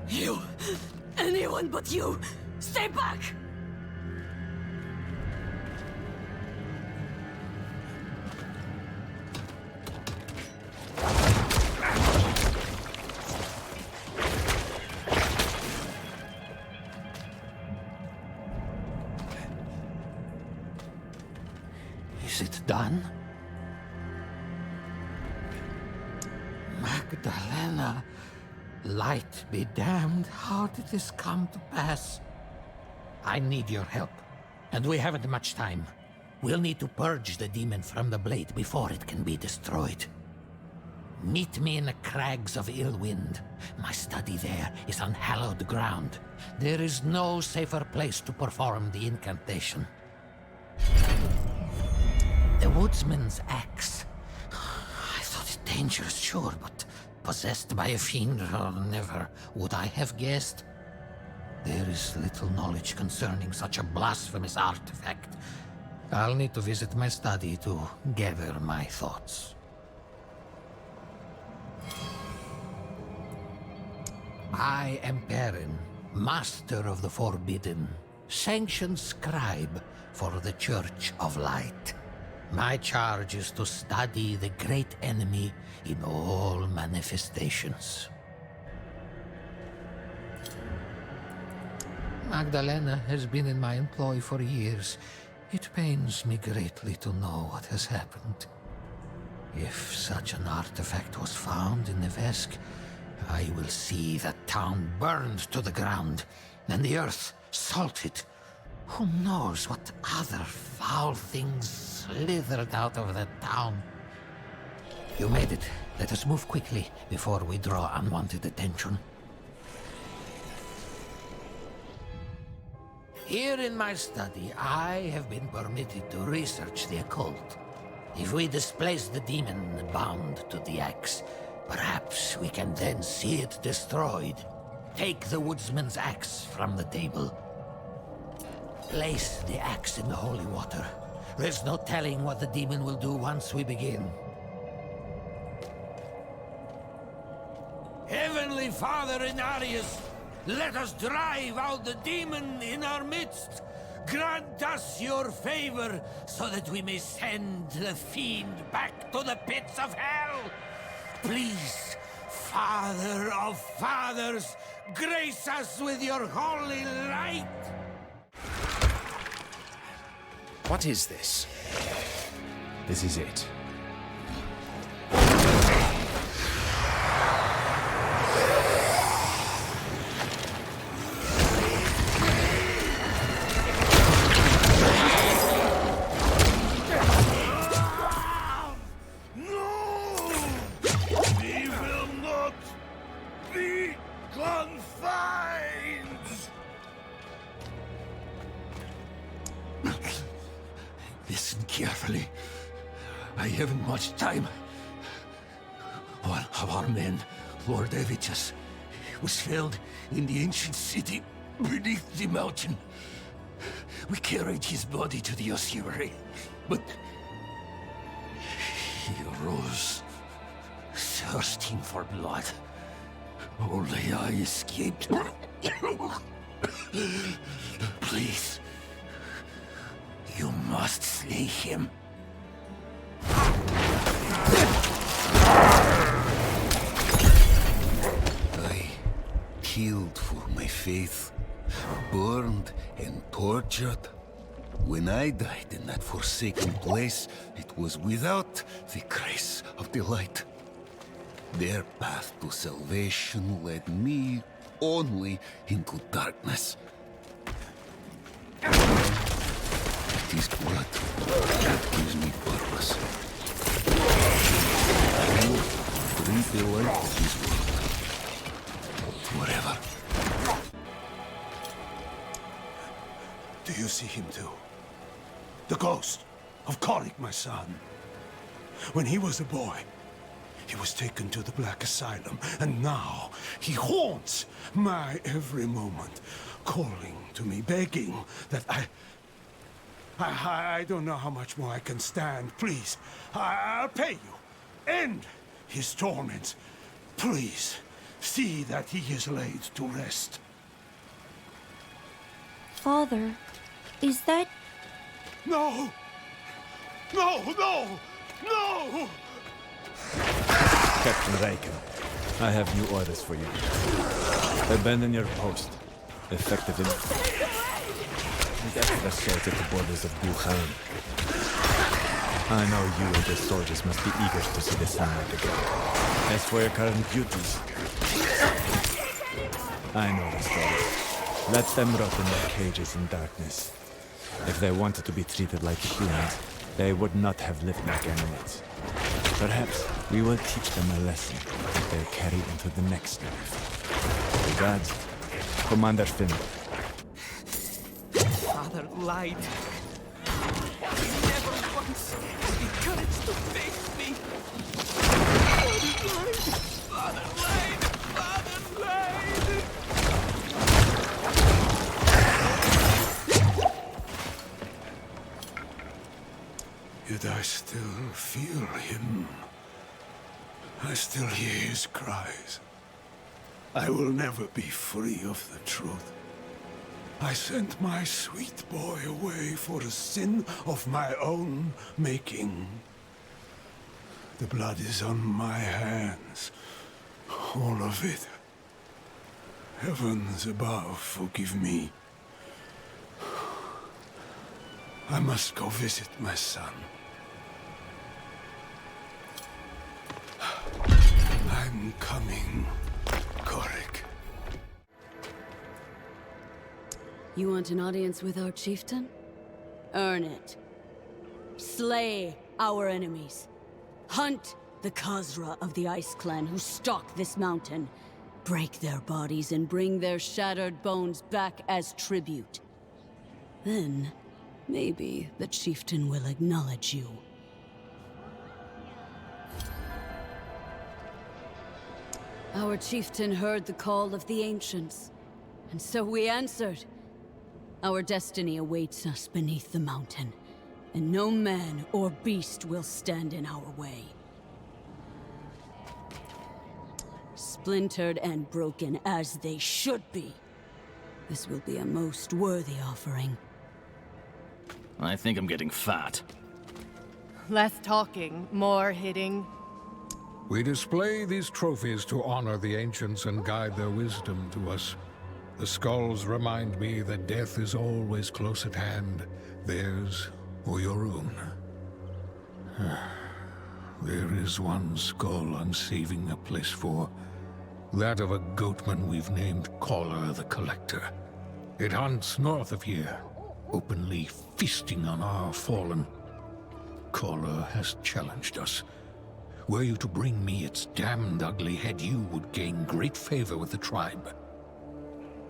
You! Anyone but you! Stay back! Is it done? Magdalena, light be damned, how did this come to pass? I need your help, and we haven't much time. We'll need to purge the demon from the blade before it can be destroyed. Meet me in the crags of Illwind. My study there is on hallowed ground. There is no safer place to perform the incantation. The woodsman's axe. I thought it dangerous, sure, but possessed by a fiend, never would I have guessed. There is little knowledge concerning such a blasphemous artifact. I'll need to visit my study to gather my thoughts. I am Perrin, Master of the Forbidden, sanctioned scribe for the Church of Light. My charge is to study the great enemy in all manifestations. Magdalena has been in my employ for years. It pains me greatly to know what has happened. If such an artifact was found in Nevesk, I will see the town burned to the ground, and the earth salted. Who knows what other foul things slithered out of the town? You made it. Let us move quickly before we draw unwanted attention. Here in my study, I have been permitted to research the occult. If we displace the demon bound to the axe, perhaps we can then see it destroyed. Take the woodsman's axe from the table. Place the axe in the holy water. There's no telling what the demon will do once we begin. Heavenly Father Inarius, let us drive out the demon in our midst. Grant us your favor so that we may send the fiend back to the pits of hell. Please, Father of Fathers, grace us with your holy light. What is this? This is it. Listen carefully. I haven't much time. One of our men, Lord Evitus, was felled in the ancient city beneath the mountain. We carried his body to the ossuary, but he arose, thirsting for blood. Only I escaped. Please, you must slay him. I killed for my faith, burned and tortured. When I died in that forsaken place, it was without the grace of the light. Their path to salvation led me only into darkness. It is blood that gives me purpose. I will breathe the light of this world forever. Do you see him too? The ghost of Korik, my son. When he was a boy, he was taken to the Black Asylum, and now he haunts my every moment, calling to me, begging that I don't know how much more I can stand. Please, I'll pay you. End his torments. Please, see that he is laid to rest. Father, is that... No! No, no, no! Captain Raken, I have new orders for you. Abandon your post. Effective in... Get the assault at the borders of Wuhan. I know you and your soldiers must be eager to see the sunlight again. As for your current duties... I know the story. Let them rot in their cages in darkness. If they wanted to be treated like humans, they would not have lived like animals. Perhaps we will teach them a lesson that they'll carry into the next life. Regards, Commander Finn. Father lied. He never once had the courage to face me. Father lied. Father lied. Yet I still feel him. I still hear his cries. I will never be free of the truth. I sent my sweet boy away for a sin of my own making. The blood is on my hands. All of it. Heavens above, forgive me. I must go visit my son. I'm coming, Korik. You want an audience with our chieftain? Earn it. Slay our enemies. Hunt the Khazra of the Ice Clan who stalk this mountain. Break their bodies and bring their shattered bones back as tribute. Then, maybe the chieftain will acknowledge you. Our chieftain heard the call of the ancients, and so we answered. Our destiny awaits us beneath the mountain. and no man or beast will stand in our way. Splintered and broken as they should be. This will be a most worthy offering. I think I'm getting fat. Less talking, more hitting. We display these trophies to honor the ancients and guide their wisdom to us. The skulls remind me that death is always close at hand, theirs or your own. There is one skull I'm saving a place for. That of a goatman we've named Caller the Collector. It hunts north of here, openly feasting on our fallen. Caller has challenged us. Were you to bring me its damned ugly head, you would gain great favor with the tribe.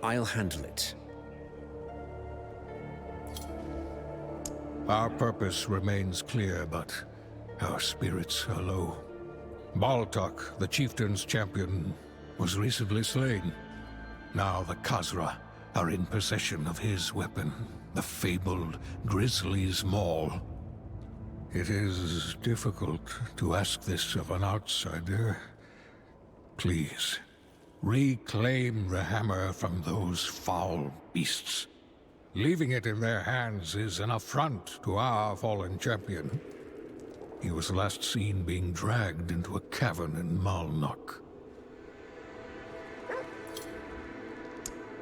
I'll handle it. Our purpose remains clear, but our spirits are low. Baltok, the chieftain's champion, was recently slain. Now the Khazra are in possession of his weapon, the fabled Grizzly's Maul. It is difficult to ask this of an outsider. Please, reclaim the hammer from those foul beasts. Leaving it in their hands is an affront to our fallen champion. He was last seen being dragged into a cavern in Malnok.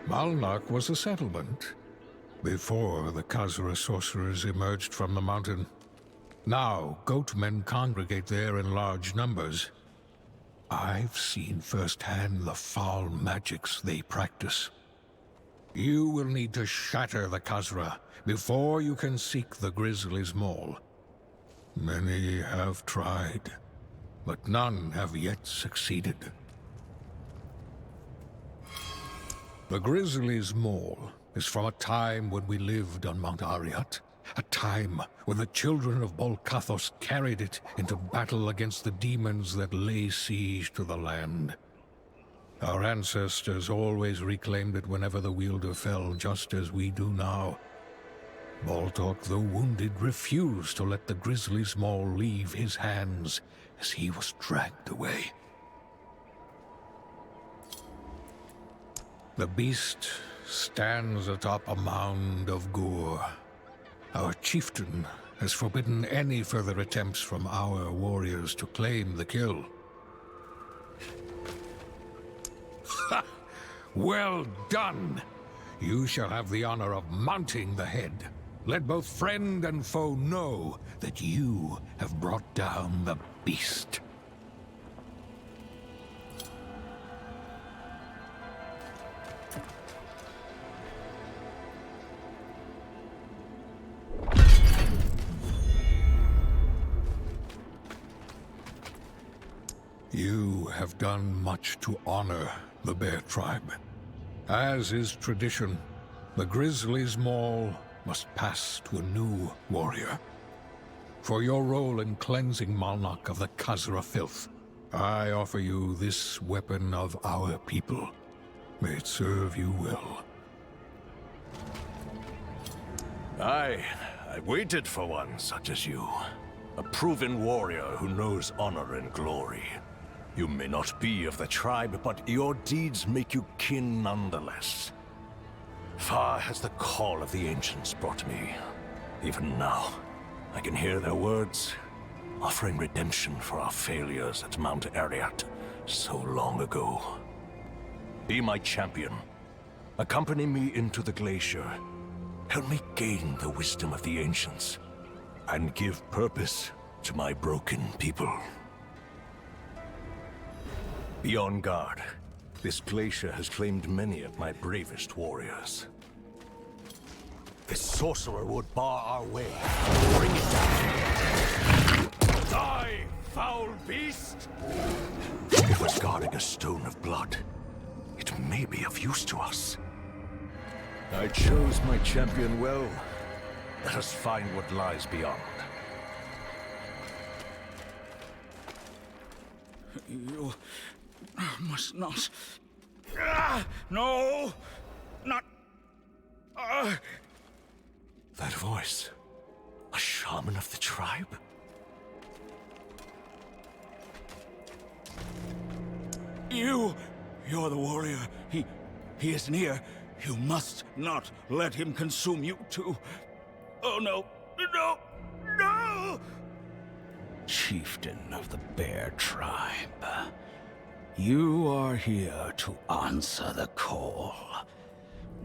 Malnok was a settlement before the Khazra sorcerers emerged from the mountain. Now, goatmen congregate there in large numbers. I've seen firsthand the foul magics they practice. You will need to shatter the Khazra before you can seek the Grizzly's Maul. Many have tried, but none have yet succeeded. The Grizzly's Maul is from a time when we lived on Mount Arreat. A time when the children of Bolkathos carried it into battle against the demons that lay siege to the land. Our ancestors always reclaimed it whenever the wielder fell, just as we do now. Baltok, though wounded, refused to let the Grizzly's Maul leave his hands as he was dragged away. The beast stands atop a mound of gore. Our chieftain has forbidden any further attempts from our warriors to claim the kill. Ha! Well done! You shall have the honor of mounting the head. Let both friend and foe know that you have brought down the beast. You have done much to honor the Bear Tribe. As is tradition, the Grizzly's Maul must pass to a new warrior. For your role in cleansing Malnok of the Khazra filth, I offer you this weapon of our people. May it serve you well. I waited for one such as you. A proven warrior who knows honor and glory. You may not be of the tribe, but your deeds make you kin nonetheless. Far has the call of the ancients brought me. Even now, I can hear their words, offering redemption for our failures at Mount Arreat so long ago. Be my champion. Accompany me into the glacier. Help me gain the wisdom of the ancients, and give purpose to my broken people. Be on guard. This glacier has claimed many of my bravest warriors. This sorcerer would bar our way. Bring it down. Die, foul beast! It was guarding a stone of blood. It may be of use to us. I chose my champion well. Let us find what lies beyond. You must not. No! Not. That voice. A shout. shaman of the tribe? You're the warrior. He is near. You must not let him consume you too. Oh no, no, no! Chieftain of the Bear Tribe, you are here to answer the call.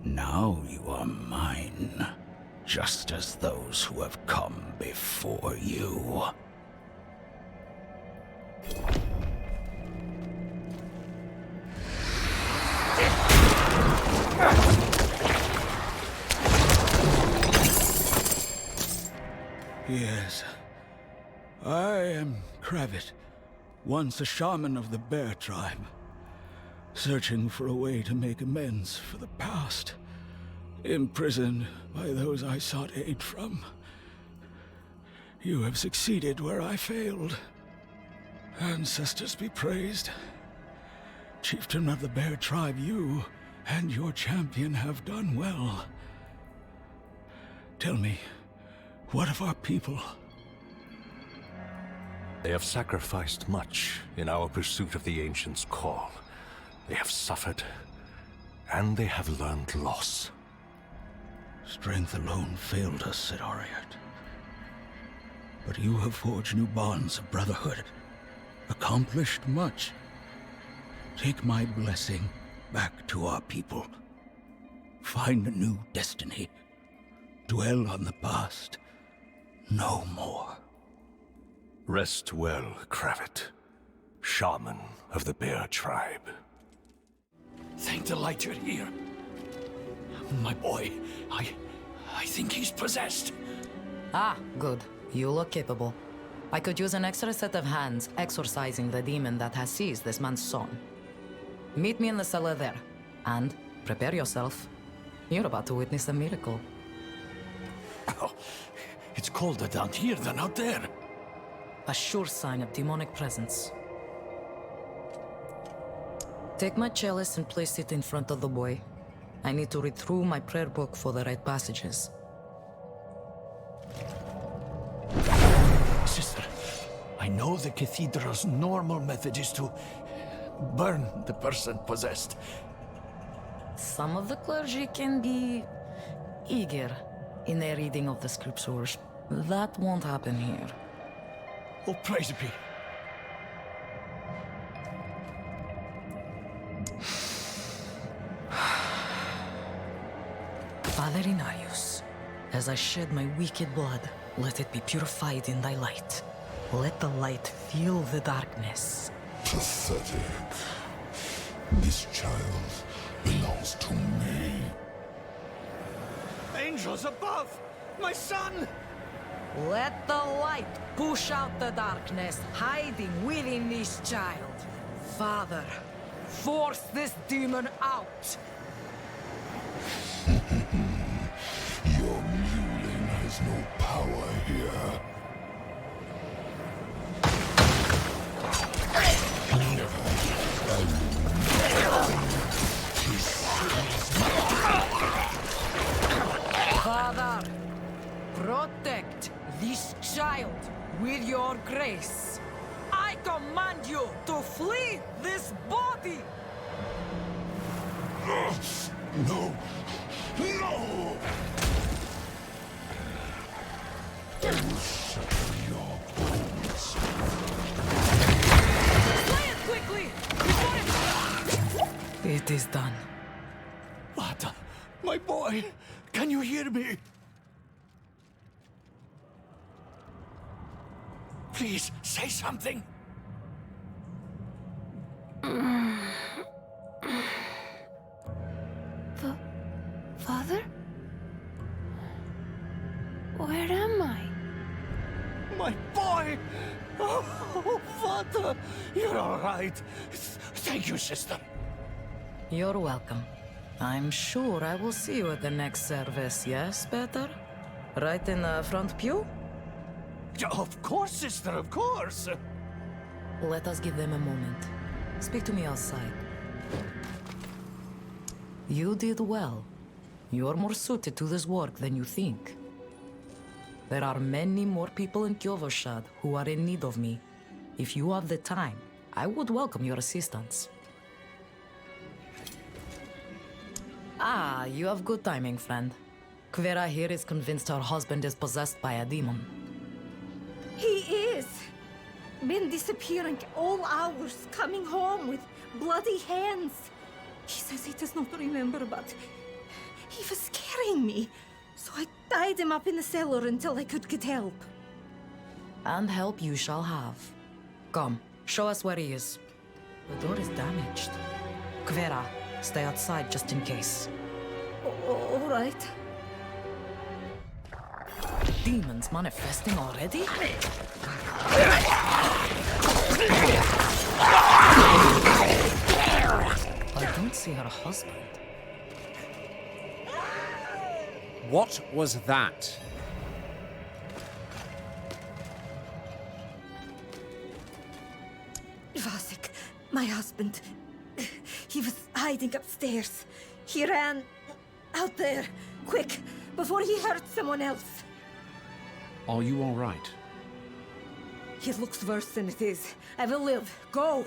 Now you are mine, just as those who have come before you. Yes. I am Kravit, once a shaman of the Bear Tribe, searching for a way to make amends for the past, imprisoned by those I sought aid from. You have succeeded where I failed. Ancestors be praised. Chieftain of the Bear Tribe, you and your champion have done well. Tell me, what of our people? They have sacrificed much in our pursuit of the Ancient's call. They have suffered, and they have learned loss. Strength alone failed us, said Ariat. But you have forged new bonds of brotherhood, accomplished much. Take my blessing back to our people. Find a new destiny. Dwell on the past. No more. Rest well, Kravit, shaman of the Bear Tribe. Thank the light you're here. My boy, I think he's possessed. Ah, good. You look capable. I could use an extra set of hands exorcising the demon that has seized this man's son. Meet me in the cellar there, and prepare yourself. You're about to witness a miracle. Oh, it's colder down here than out there. A sure sign of demonic presence. Take my chalice and place it in front of the boy. I need to read through my prayer book for the right passages. Sister, I know the cathedral's normal method is to burn the person possessed. Some of the clergy can be eager in their reading of the scriptures. That won't happen here. Oh, praise be. Father Inarius, as I shed my wicked blood, let it be purified in thy light. Let the light fill the darkness. Pathetic. This child belongs to me. Angels above! My son! Let the light push out the darkness hiding within this child. Father, force this demon out! Your mewling has no power here. Father, protect this child with your grace. I command you to flee this body! No! No! I will shatter your bones. Slay it quickly! It is done. Vata, my boy, can you hear me? Please, say something. Father? Where am I? My boy! Oh, Vata, you're all right. Thank you, sister. You're welcome. I'm sure I will see you at the next service, yes, Peter? Right in the front pew? Of course, sister, of course. Let us give them a moment. Speak to me outside. You did well. You're more suited to this work than you think. There are many more people in Kyovoshad who are in need of me. If you have the time, I would welcome your assistance. Ah, you have good timing, friend. Kvera here is convinced her husband is possessed by a demon. He is. Been disappearing all hours, coming home with bloody hands. He says he does not remember, but he was scaring me. So I tied him up in the cellar until I could get help. And help you shall have. Come, show us where he is. The door is damaged. Kvera, stay outside just in case. All right. Demons manifesting already? I don't see her husband. What was that? Vasek, my husband. He was hiding upstairs. He ran out there, quick, before he hurt someone else. Are you all right? It looks worse than it is. I will live. Go!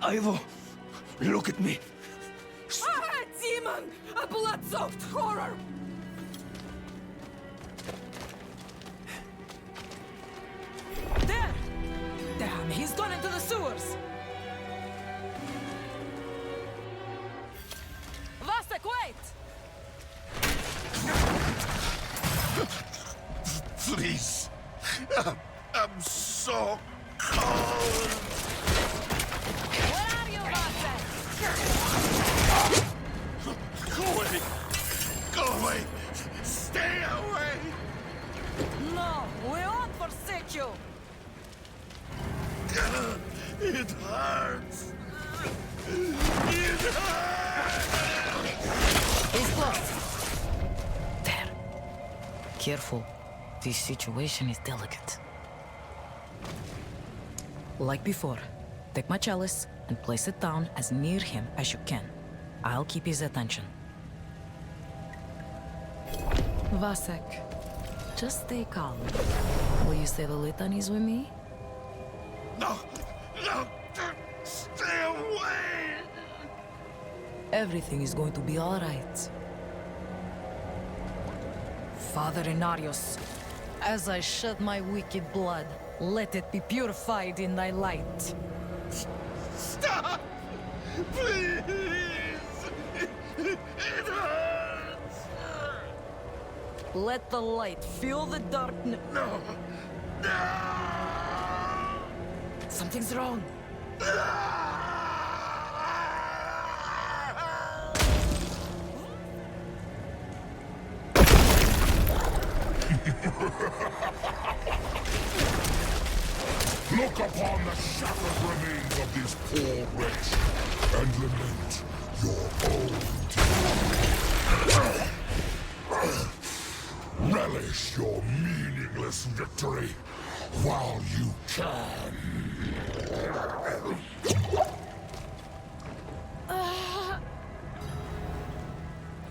Ivo, look at me. Ah, demon! A blood-soaked horror! There! Damn, he's gone into the sewers! Vasek, wait! Please. I'm so cold. Where are you, Vasek? Go away. Go away. Stay away. No, we won't forsake you. It hurts. It hurts. He's close. There. Careful. This situation is delicate. Like before, take my chalice and place it down as near him as you can. I'll keep his attention. Vasek, just stay calm. Will you say the litanies with me? No, no, stay away! Everything is going to be all right. Father Inarius, as I shed my wicked blood, let it be purified in thy light. Stop! Please! It hurts! Let the light fill the darkness. No! No! Something's wrong. Look upon the shattered remains of this poor wretch and lament your own defeat. Relish your meaningless victory while you can.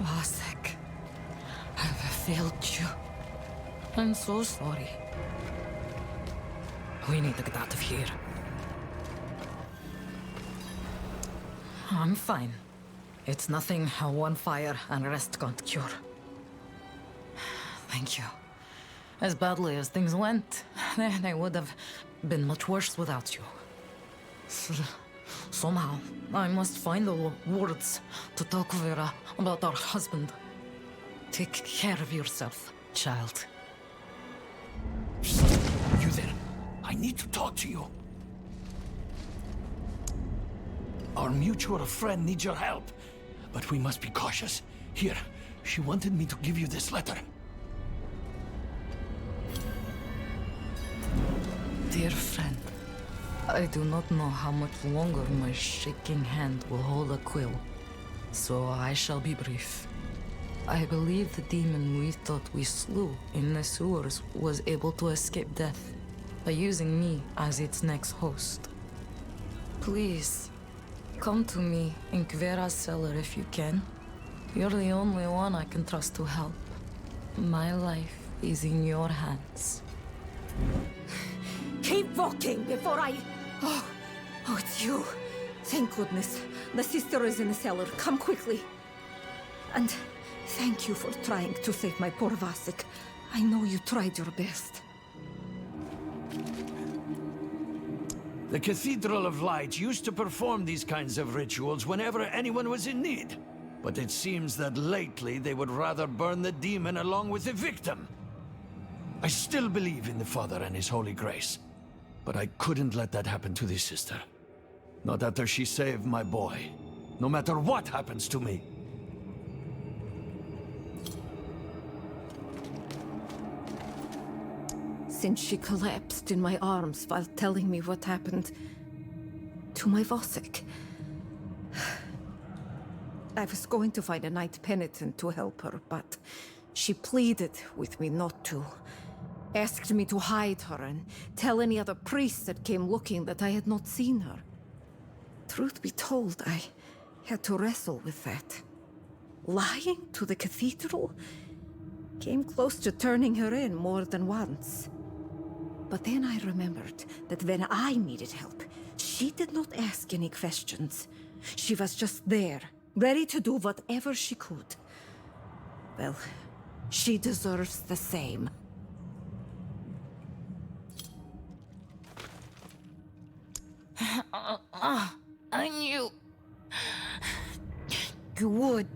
Vasek, I've failed you. I'm so sorry. We need to get out of here. I'm fine. It's nothing one fire and rest can't cure. Thank you. As badly as things went, they would have been much worse without you. Somehow, I must find the words to tell Kvera about our husband. Take care of yourself, child. You there. I need to talk to you. Our mutual friend needs your help, but we must be cautious. Here, she wanted me to give you this letter. Dear friend, I do not know how much longer my shaking hand will hold a quill, so I shall be brief. I believe the demon we thought we slew in the sewers was able to escape death by using me as its next host. Please, come to me in Kvera's cellar if you can. You're the only one I can trust to help. My life is in your hands. Keep walking before I... Oh, it's you. Thank goodness. The sister is in the cellar. Come quickly. And thank you for trying to save my poor Vasek. I know you tried your best. The Cathedral of Light used to perform these kinds of rituals whenever anyone was in need. But it seems that lately they would rather burn the demon along with the victim. I still believe in the Father and his holy grace. But I couldn't let that happen to the sister. Not after she saved my boy. No matter what happens to me. Since she collapsed in my arms while telling me what happened to my Vasek. I was going to find a knight penitent to help her, but she pleaded with me not to. Asked me to hide her and tell any other priests that came looking that I had not seen her. Truth be told, I had to wrestle with that. Lying to the cathedral came close to turning her in more than once. But then I remembered that when I needed help, she did not ask any questions. She was just there, ready to do whatever she could. Well, she deserves the same. I knew you would.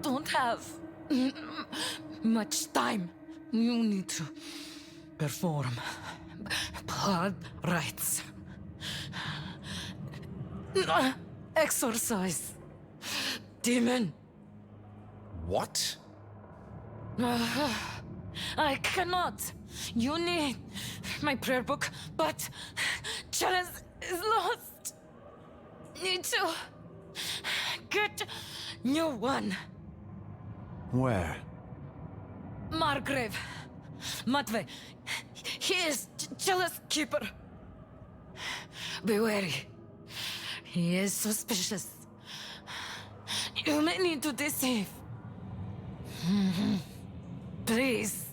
Don't have much time. You need to perform blood rites. Exorcise demon. What? I cannot. You need my prayer book, but Chalice is lost. Need to get new one. Where? Margrave. Matvey. He is Chalice keeper. Be wary. He is suspicious. You may need to deceive. Please.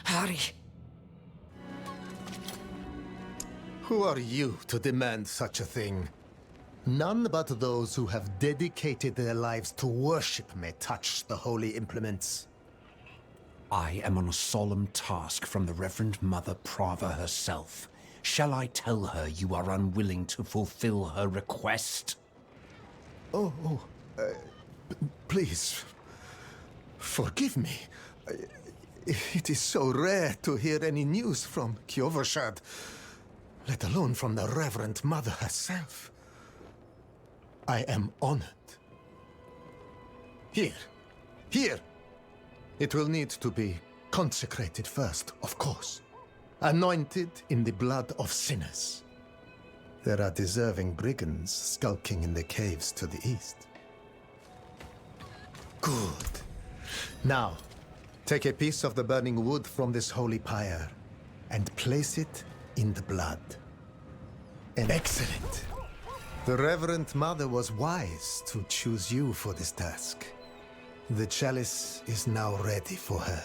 Hurry. Who are you to demand such a thing? None but those who have dedicated their lives to worship may touch the holy implements. I am on a solemn task from the Reverend Mother Prava herself. Shall I tell her you are unwilling to fulfill her request? Please, forgive me. It is so rare to hear any news from Kjovershad, let alone from the Reverend Mother herself. I am honored. Here. It will need to be consecrated first, of course. Anointed in the blood of sinners. There are deserving brigands skulking in the caves to the east. Good. Now, take a piece of the burning wood from this holy pyre and place it in the blood. Excellent. The Reverend Mother was wise to choose you for this task. The chalice is now ready for her.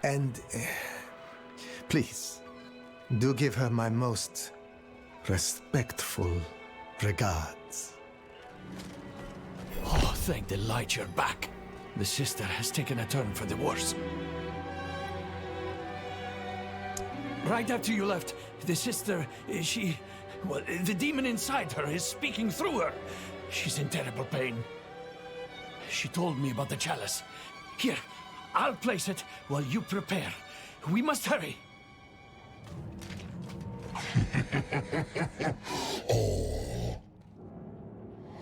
And please, do give her my most respectful regards. Oh, thank the light you're back. The sister has taken a turn for the worse. Right after you left, the sister, well, the demon inside her is speaking through her. She's in terrible pain. She told me about the chalice. Here, I'll place it while you prepare. We must hurry. Oh.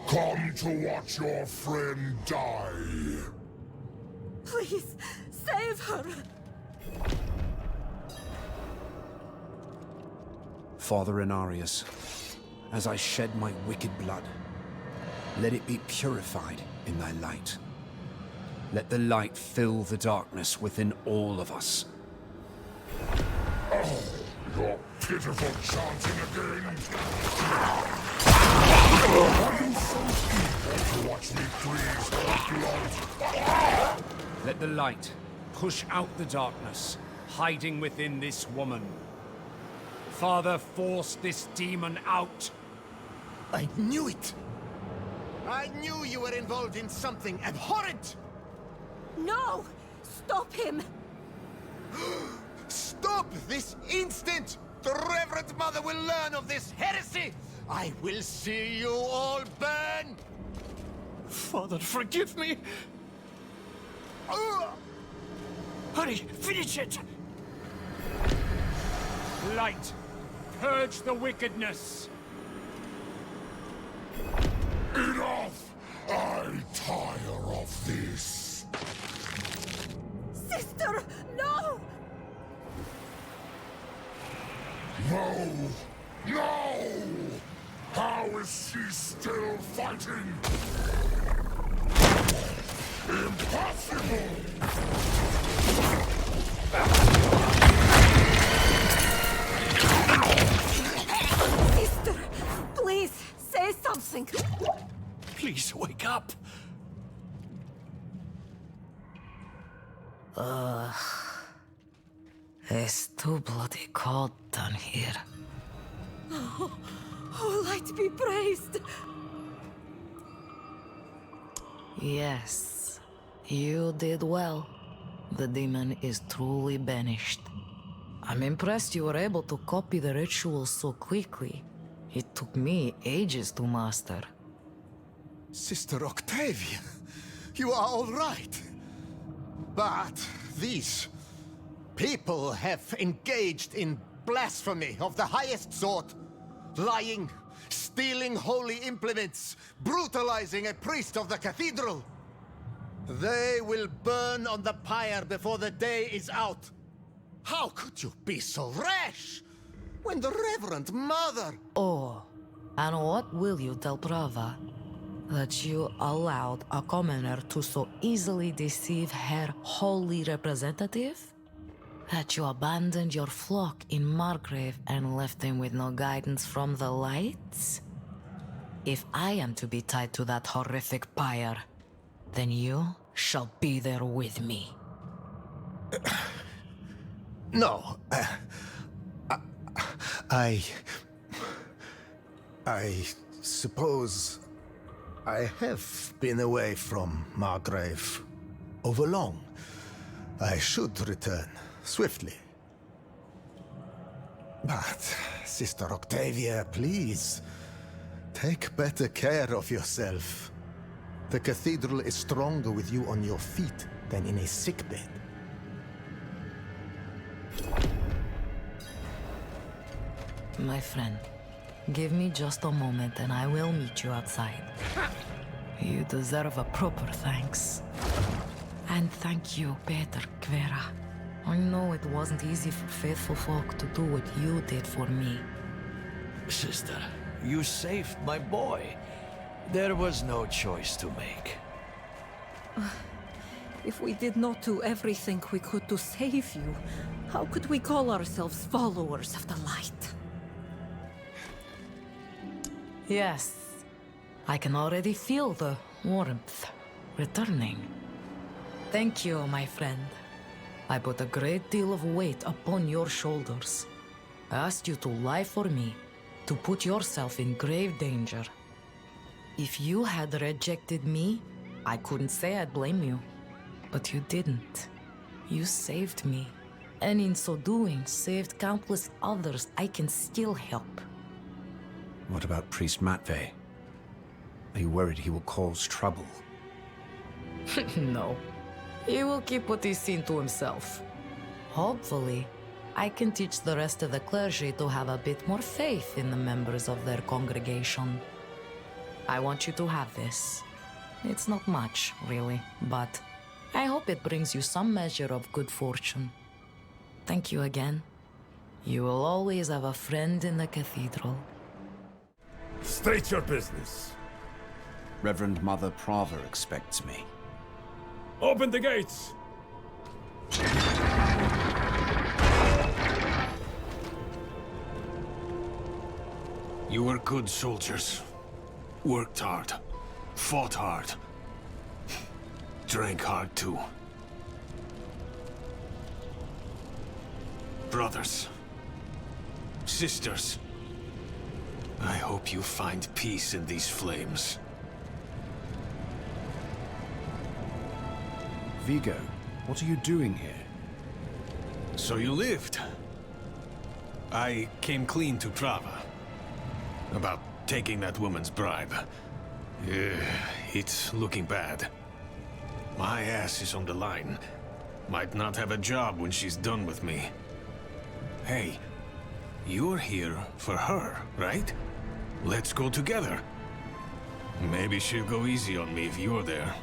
Come to watch your friend die. Please, save her! Father Inarius, as I shed my wicked blood, let it be purified in thy light. Let the light fill the darkness within all of us. Oh, your pitiful chanting again. Watch me freeze her blood. Let the light push out the darkness, hiding within this woman. Father, force this demon out. I knew it! I knew you were involved in something abhorrent! No! Stop him! Stop this instant! The Reverend Mother will learn of this heresy! I will see you all burn! Father, forgive me! Hurry, finish it! Light, purge the wickedness. Enough! I tire of this. Sister, no! No! No! How is she still fighting? Impossible! Sister, please, say something. Please wake up. It's too bloody cold down here. Oh, light be praised. Yes, you did well. The demon is truly banished. I'm impressed you were able to copy the ritual so quickly. It took me ages to master. Sister Octavia, you are all right. But these people have engaged in blasphemy of the highest sort. Lying, stealing holy implements, brutalizing a priest of the cathedral. They will burn on the pyre before the day is out. How could you be so rash? When the Reverend Mother... Oh, and what will you tell Prava? That you allowed a commoner to so easily deceive her holy representative? That you abandoned your flock in Margrave and left them with no guidance from the lights? If I am to be tied to that horrific pyre, then you shall be there with me. No. I suppose I have been away from Margrave overlong. I should return swiftly. But, Sister Octavia, please, take better care of yourself. The cathedral is stronger with you on your feet than in a sickbed. My friend, give me just a moment and I will meet you outside. You deserve a proper thanks. And thank you, Peter Kvera. I know it wasn't easy for faithful folk to do what you did for me. Sister, you saved my boy. There was no choice to make. If we did not do everything we could to save you, how could we call ourselves followers of the light? Yes, I can already feel the warmth returning. Thank you, my friend. I put a great deal of weight upon your shoulders. I asked you to lie for me, to put yourself in grave danger. If you had rejected me, I couldn't say I'd blame you. But you didn't. You saved me. And in so doing, saved countless others I can still help. What about Priest Matvey? Are you worried he will cause trouble? No. He will keep what he's seen to himself. Hopefully, I can teach the rest of the clergy to have a bit more faith in the members of their congregation. I want you to have this. It's not much, really, but I hope it brings you some measure of good fortune. Thank you again. You will always have a friend in the cathedral. State your business. Reverend Mother Prava expects me. Open the gates! You were good soldiers. Worked hard. Fought hard. Drank hard too. Brothers. Sisters. I hope you find peace in these flames. Vigo, what are you doing here? So you lived. I came clean to Trava. About taking that woman's bribe. It's looking bad. My ass is on the line. Might not have a job when she's done with me. Hey, you're here for her, right? Let's go together. Maybe she'll go easy on me if you're there.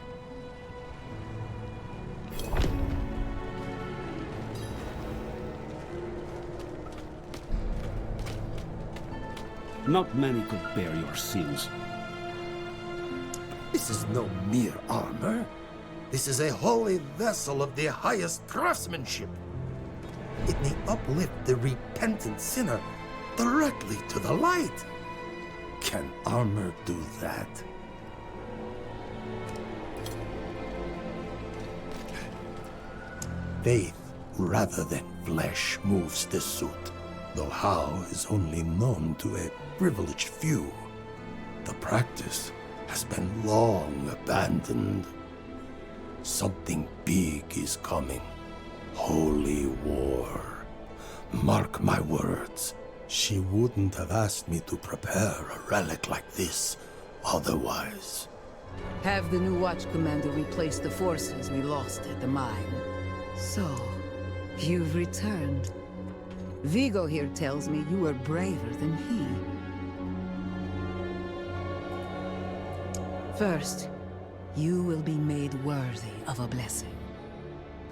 Not many could bear your sins. This is no mere armor. This is a holy vessel of the highest craftsmanship. It may uplift the repentant sinner directly to the light. Can armor do that? Faith rather than flesh moves the suit, though how is only known to a privileged few. The practice has been long abandoned. Something big is coming. Holy war. Mark my words. She wouldn't have asked me to prepare a relic like this otherwise. Have the new watch commander replace the forces we lost at the mine. So, you've returned. Vigo here tells me you were braver than he. First, you will be made worthy of a blessing.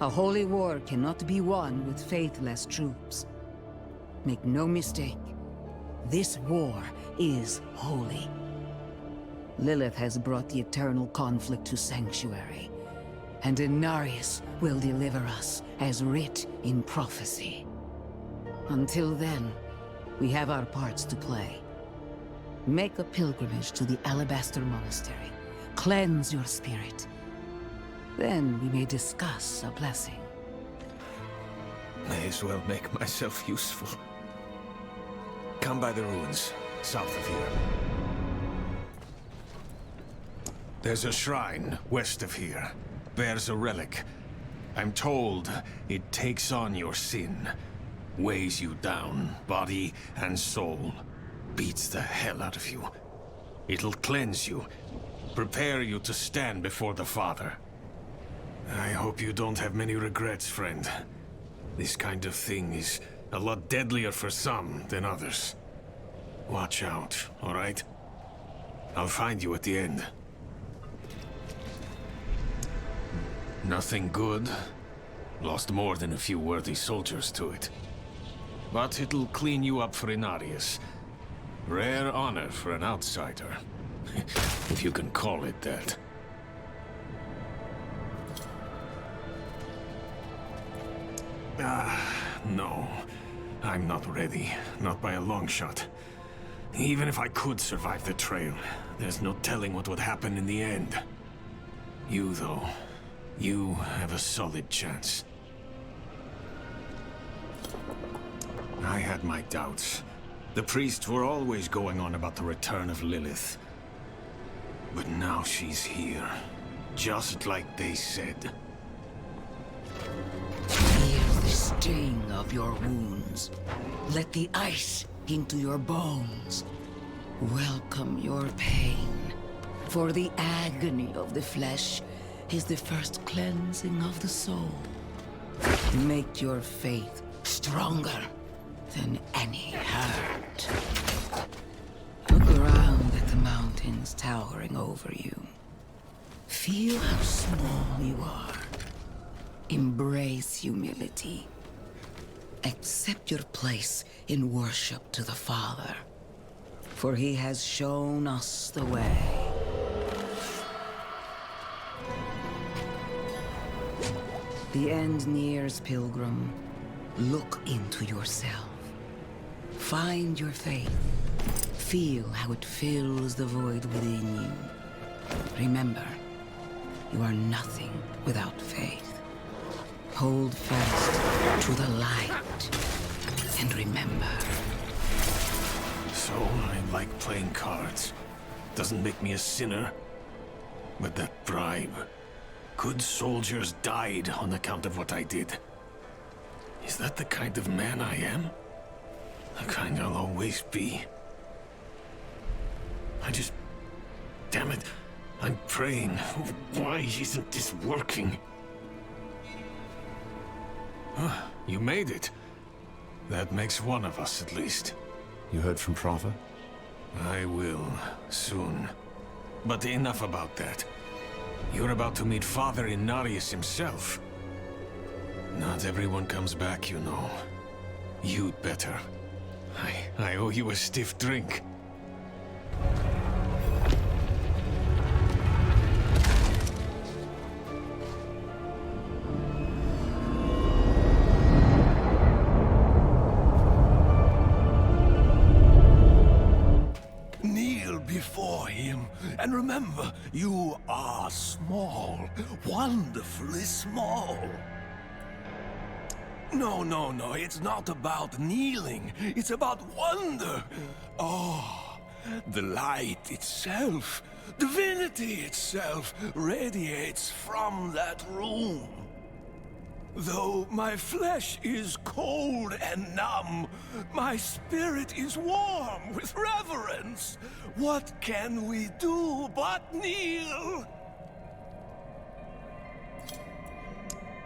A holy war cannot be won with faithless troops. Make no mistake, this war is holy. Lilith has brought the eternal conflict to Sanctuary, and Inarius will deliver us as writ in prophecy. Until then, we have our parts to play. Make a pilgrimage to the Alabaster Monastery. Cleanse your spirit. Then we may discuss a blessing. May as well make myself useful. Come by the ruins, south of here. There's a shrine west of here. Bears a relic. I'm told it takes on your sin. Weighs you down, body and soul. Beats the hell out of you. It'll cleanse you. Prepare you to stand before the Father. I hope you don't have many regrets, friend. This kind of thing is a lot deadlier for some than others. Watch out, all right? I'll find you at the end. Nothing good. Lost more than a few worthy soldiers to it. But it'll clean you up for Inarius. Rare honor for an outsider. If you can call it that. No. I'm not ready. Not by a long shot. Even if I could survive the trail, there's no telling what would happen in the end. You, though, you have a solid chance. I had my doubts. The priests were always going on about the return of Lilith. But now she's here, just like they said. Feel the sting of your wounds. Let the ice into your bones. Welcome your pain. For the agony of the flesh is the first cleansing of the soul. Make your faith stronger than any hurt. Look around at the mountains towering over you. Feel how small you are. Embrace humility. Accept your place in worship to the Father, for He has shown us the way. The end nears, pilgrim. Look into yourself. Find your faith. Feel how it fills the void within you. Remember, you are nothing without faith. Hold fast to the light, and remember. So, I like playing cards. Doesn't make me a sinner. But that bribe... Good soldiers died on account of what I did. Is that the kind of man I am? The kind I'll always be? Damn it. I'm praying. Why isn't this working? You made it. That makes one of us, at least. You heard from Prava? I will, soon. But enough about that. You're about to meet Father Inarius himself. Not everyone comes back, you know. You'd better. I owe you a stiff drink. Kneel before him, and remember, you are small, wonderfully small. No, it's not about kneeling, it's about wonder. Oh, the light itself, divinity itself, radiates from that room. Though my flesh is cold and numb, my spirit is warm with reverence. What can we do but kneel?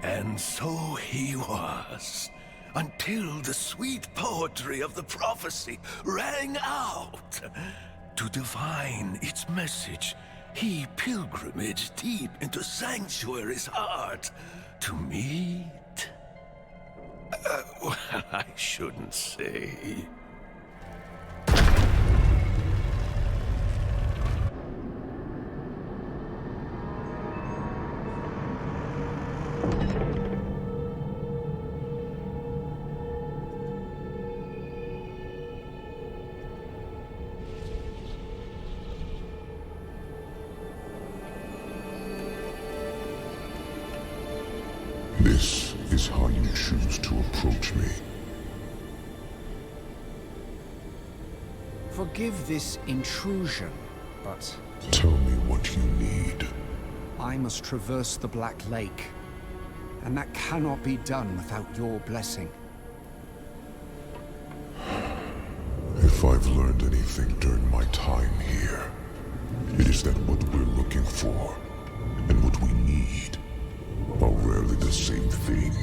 And so he was, until the sweet poetry of the prophecy rang out. To divine its message, he pilgrimaged deep into Sanctuary's heart to meet... well, I shouldn't say. This is how you choose to approach me. Forgive this intrusion, but... Tell me what you need. I must traverse the Black Lake, and that cannot be done without your blessing. If I've learned anything during my time here, it is that what we're looking for, and what we need, are rarely the same thing.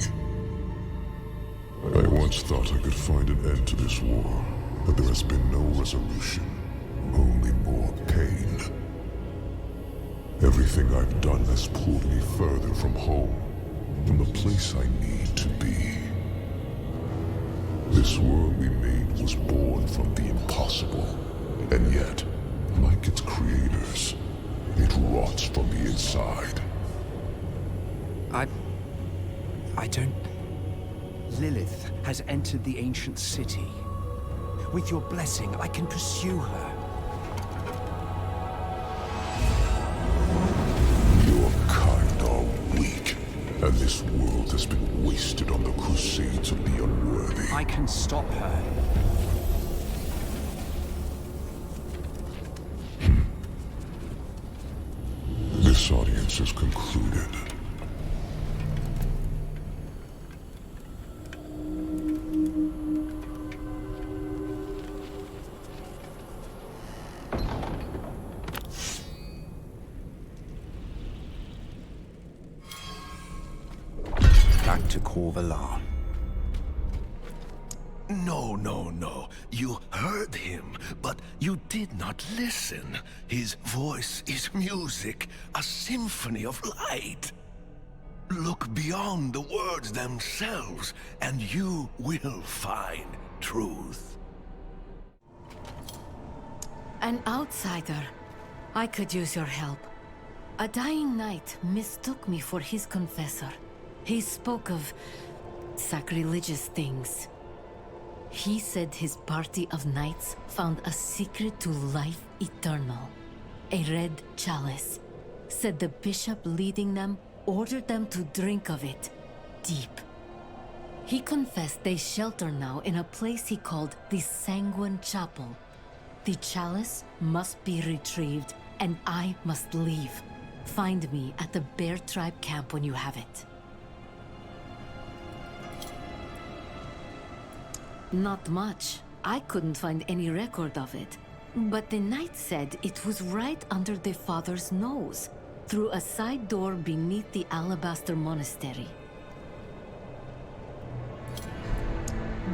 I once thought I could find an end to this war, but there has been no resolution, only more pain. Everything I've done has pulled me further from home, from the place I need to be. This world we made was born from the impossible, and yet, like its creators, it rots from the inside. I don't... Lilith has entered the ancient city. With your blessing, I can pursue her. Your kind are weak, and this world has been wasted on the crusades of the unworthy. I can stop her. This audience is concluded. Back to Corvalar. No. You heard him, but you did not listen. His voice is music, a symphony of light. Look beyond the words themselves, and you will find truth. An outsider. I could use your help. A dying knight mistook me for his confessor. He spoke of sacrilegious things. He said his party of knights found a secret to life eternal. A red chalice. Said the bishop leading them ordered them to drink of it, deep. He confessed they shelter now in a place he called the Sanguine Chapel. The chalice must be retrieved, and I must leave. Find me at the Bear Tribe camp when you have it. Not much. I couldn't find any record of it. But the knight said it was right under the father's nose, through a side door beneath the Alabaster Monastery.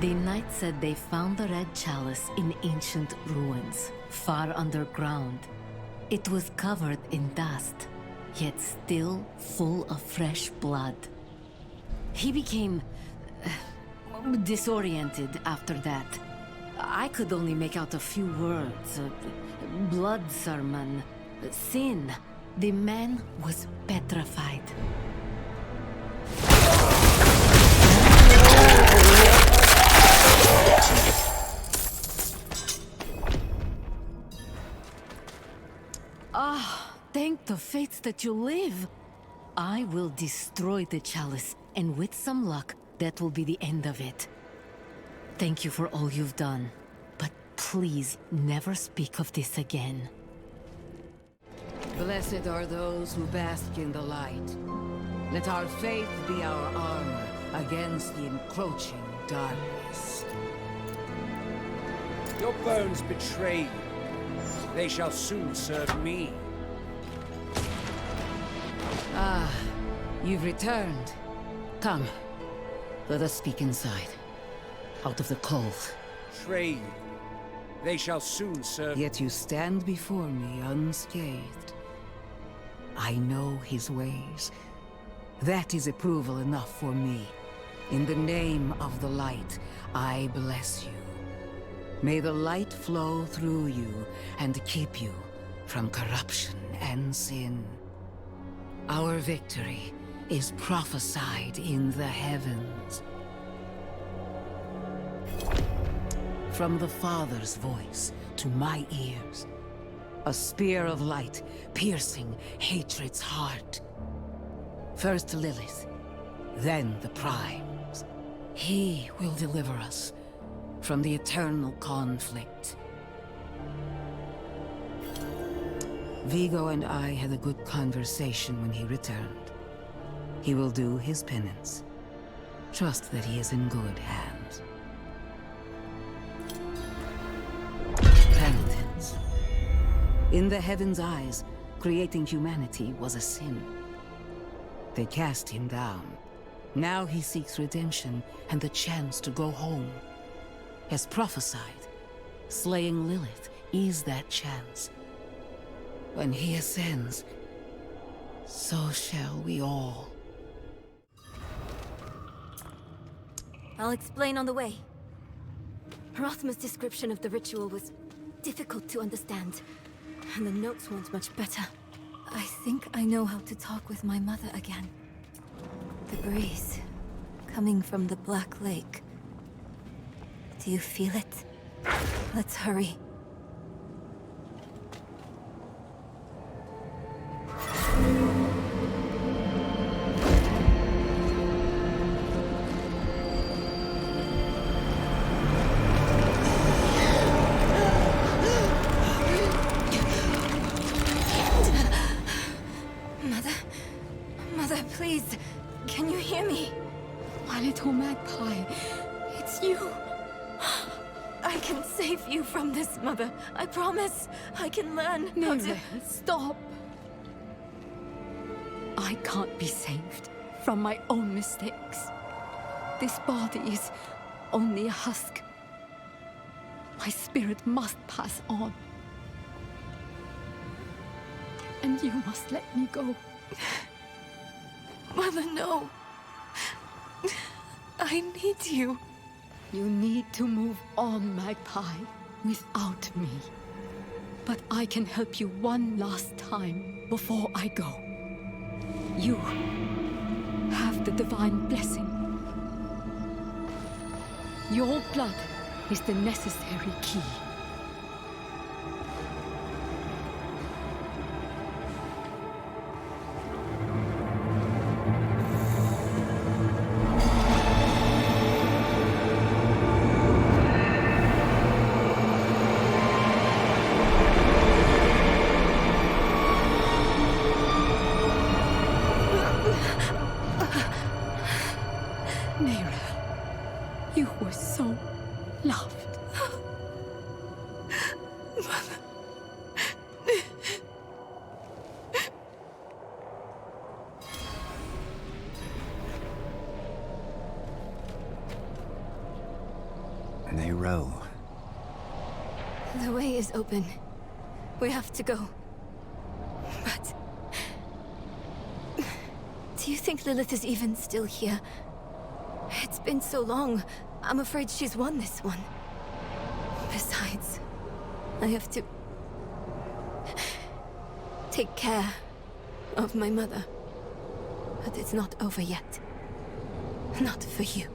The knight said they found the red chalice in ancient ruins, far underground. It was covered in dust, yet still full of fresh blood. He became disoriented after that. I could only make out a few words. Blood sermon, sin. The man was petrified. Ah, thank the fates that you live. I will destroy the chalice, and with some luck, that will be the end of it. Thank you for all you've done, but please never speak of this again. Blessed are those who bask in the light. Let our faith be our armor against the encroaching darkness. Your bones betray you. They shall soon serve me. Ah, you've returned. Come, let us speak inside. Out of the cold. Betray you. They shall soon serve. Yet you stand before me unscathed. I know his ways. That is approval enough for me. In the name of the light, I bless you. May the light flow through you and keep you from corruption and sin. Our victory is prophesied in the heavens. From the Father's voice to my ears, a spear of light piercing hatred's heart. First Lilith, then the Primes. He will deliver us from the eternal conflict. Vigo and I had a good conversation when he returned. He will do his penance. Trust that he is in good hands. Penitence. In the heavens' eyes, creating humanity was a sin. They cast him down. Now he seeks redemption and the chance to go home. As prophesied, slaying Lilith is that chance. When he ascends, so shall we all. I'll explain on the way. Rathma's description of the ritual was difficult to understand, and the notes weren't much better. I think I know how to talk with my mother again. The breeze, coming from the Black Lake. Do you feel it? Let's hurry. Mother, please, can you hear me? My little magpie, it's you. I can save you from this, Mother. I promise. I can learn how to... Stop! I can't be saved from my own mistakes. This body is only a husk. My spirit must pass on. And you must let me go. Mother, no. I need you. You need to move on, Magpie, without me. But I can help you one last time before I go. You have the divine blessing. Your blood is the necessary key. You were so loved. Nero. The way is open. We have to go. But... do you think Lilith is even still here? It's been so long. I'm afraid she's won this one. Besides, I have to... take care of my mother. But it's not over yet. Not for you.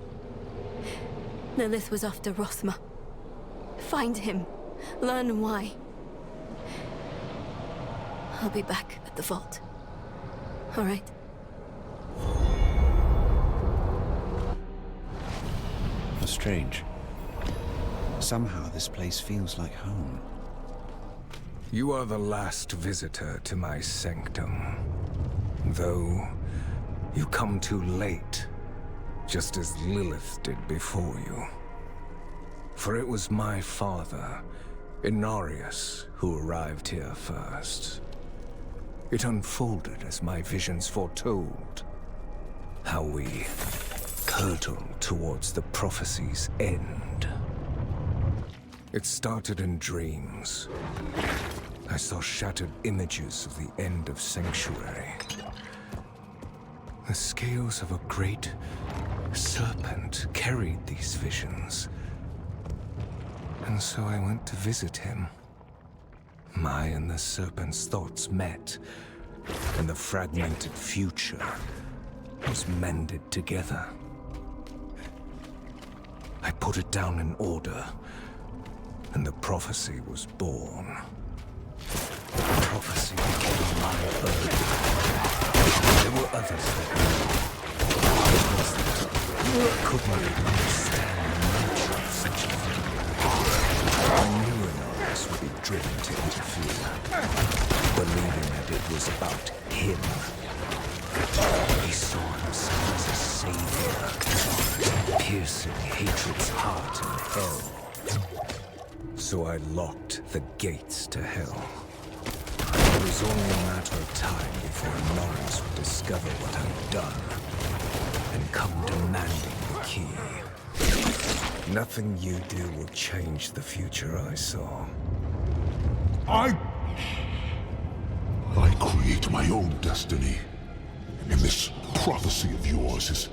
Lilith was after Rathma. Find him. Learn why. I'll be back at the vault. All right? Strange. Somehow this place feels like home. You are the last visitor to my sanctum. Though, you come too late, just as Lilith did before you. For it was my father, Inarius, who arrived here first. It unfolded as my visions foretold. How we hurtle towards the prophecy's end. It started in dreams. I saw shattered images of the end of Sanctuary. The scales of a great serpent carried these visions. And so I went to visit him. My and the serpent's thoughts met, and the fragmented future was mended together. I put it down in order, and the prophecy was born. The prophecy became my burden. There were others that could not understand the nature of such a thing. I knew Inarius would be driven to interfere, believing that it was about him. He saw himself as a savior, piercing hatred's heart in hell. So I locked the gates to hell. It was only a matter of time before Inarius would discover what I'd done, and come demanding the key. Nothing you do will change the future I saw. I create my own destiny. And this prophecy of yours is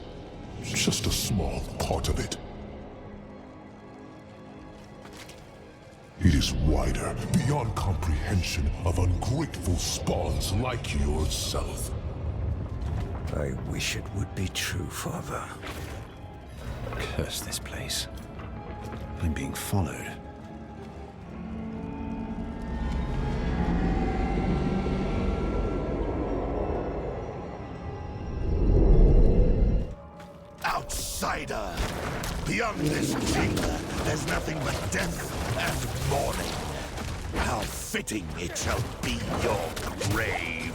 just a small part of it. It is wider, beyond comprehension of ungrateful spawns like yourself. I wish it would be true, Father. Curse this place. I'm being followed. Outsider! Beyond this chamber, there's nothing but death and mourning. How fitting it shall be your grave.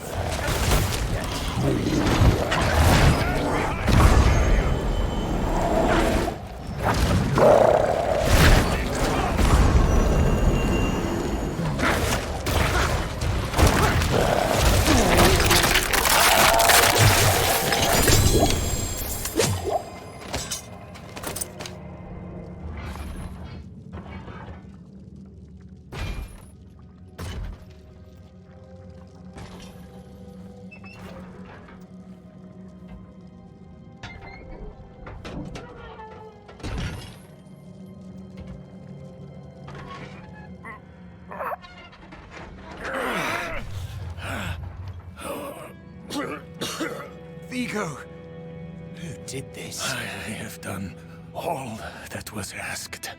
Who did this? I have done all that was asked.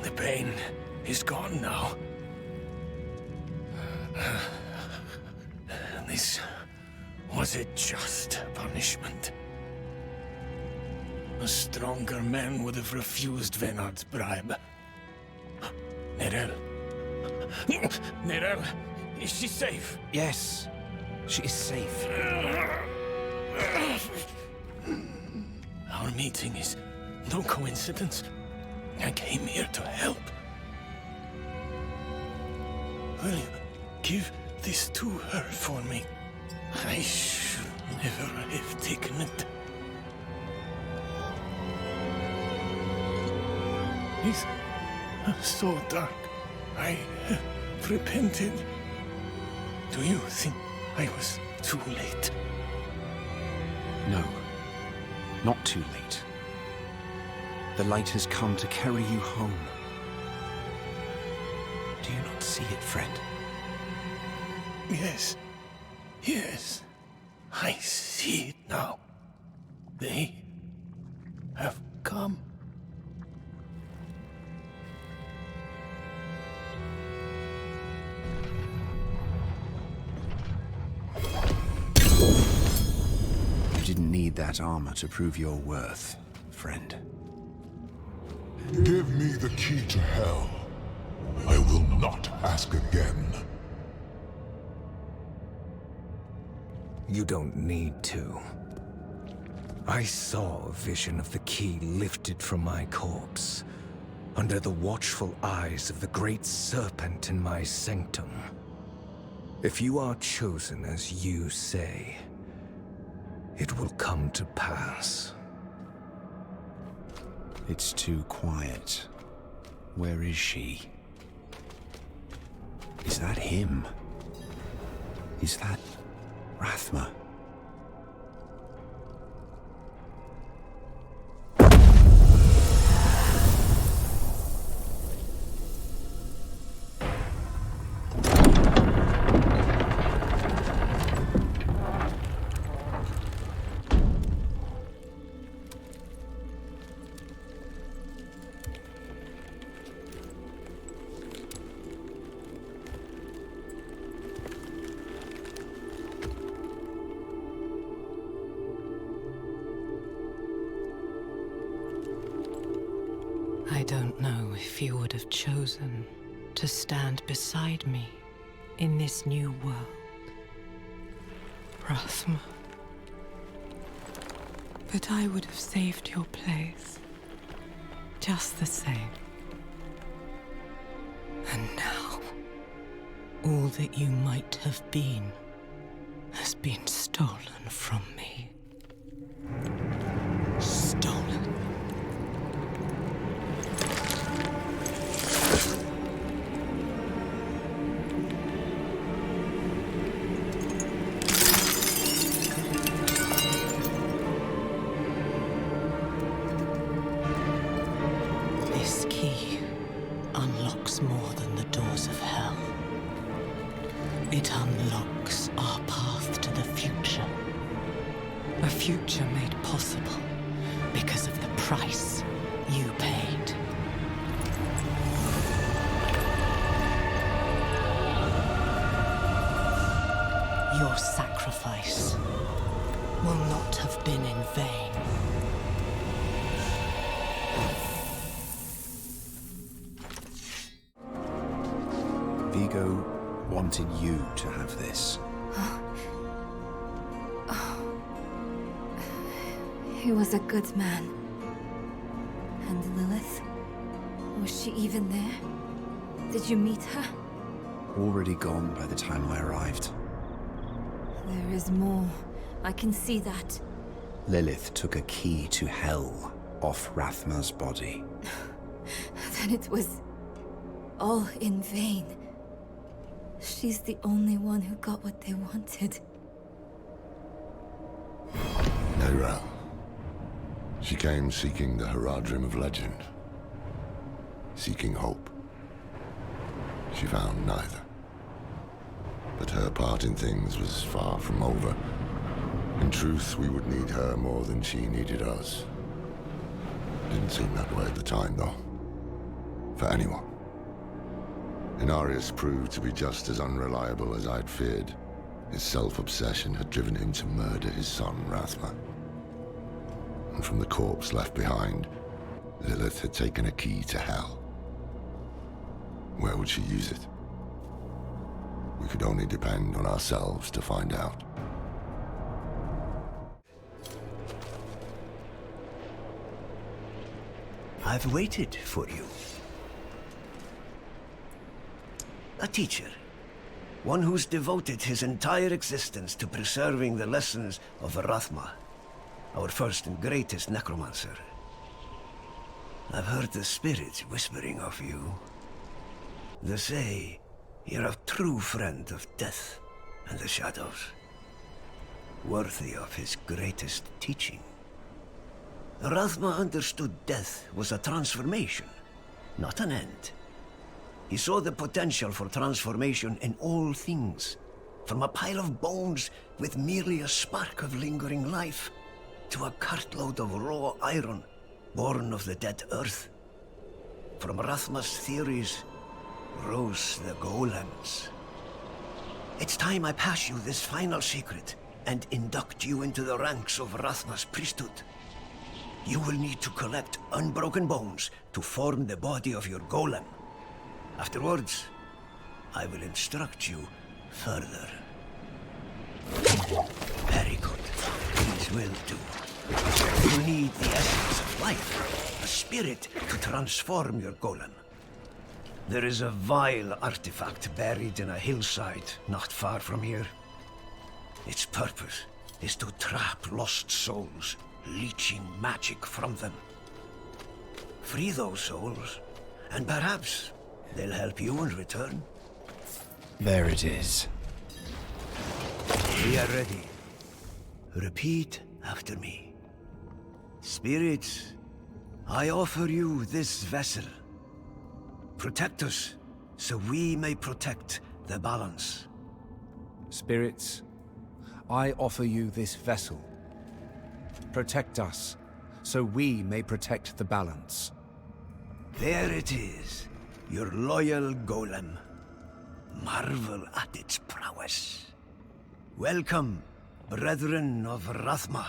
The pain is gone now. This was a just punishment. A stronger man would have refused Venard's bribe. Nerel. Nerel, is she safe? Yes, she is safe. Our meeting is no coincidence. I came here to help. Will you give this to her for me? I should never have taken it. It's so dark. I have repented. Do you think I was too late? No, not too late. The light has come to carry you home. Do you not see it, friend? Yes. Yes. I see it now. They have come. You didn't need that armor to prove your worth, friend. Give me the key to hell. I will not ask again. You don't need to. I saw a vision of the key lifted from my corpse, under the watchful eyes of the great serpent in my sanctum. If you are chosen as you say, it will come to pass. It's too quiet. Where is she? Is that him? Is that Rathma? I don't know if you would have chosen to stand beside me in this new world, Rathma. But I would have saved your place, just the same. And now, all that you might have been has been stolen from me. Stolen. This key unlocks more than the doors of hell. It unlocks our path to the future. A future made possible because of the price you paid. Your sacrifice will not have been in vain. Vigo wanted you to have this. He was a good man. And Lilith? Was she even there? Did you meet her? Already gone by the time I arrived. There is more. I can see that. Lilith took a key to hell off Rathma's body. Then it was all in vain. She's the only one who got what they wanted. Naira. She came seeking the Haradrim of legend. Seeking hope. She found neither. But her part in things was far from over. In truth, we would need her more than she needed us. Didn't seem that way at the time, though. for anyone. Inarius proved to be just as unreliable as I'd feared. His self-obsession had driven him to murder his son, Rathma. And from the corpse left behind, Lilith had taken a key to hell. Where would she use it? We could only depend on ourselves to find out. I've waited for you. A teacher. One who's devoted his entire existence to preserving the lessons of Rathma, our first and greatest necromancer. I've heard the spirits whispering of you. They say you're a true friend of death and the shadows, worthy of his greatest teaching. Rathma understood death was a transformation, not an end. He saw the potential for transformation in all things, from a pile of bones with merely a spark of lingering life, to a cartload of raw iron born of the dead earth. From Rathma's theories rose the golems. It's time I pass you this final secret and induct you into the ranks of Rathma's priesthood. You will need to collect unbroken bones to form the body of your golem. Afterwards, I will instruct you further. Very good. These will do. You need the essence of life, a spirit to transform your golem. There is a vile artifact buried in a hillside not far from here. Its purpose is to trap lost souls, leeching magic from them. Free those souls, and perhaps they'll help you in return. There it is. We are ready. Repeat after me. Spirits, I offer you this vessel. Protect us, so we may protect the balance. Spirits, I offer you this vessel. Protect us, so we may protect the balance. There it is, your loyal golem. Marvel at its prowess. Welcome, brethren of Rathma.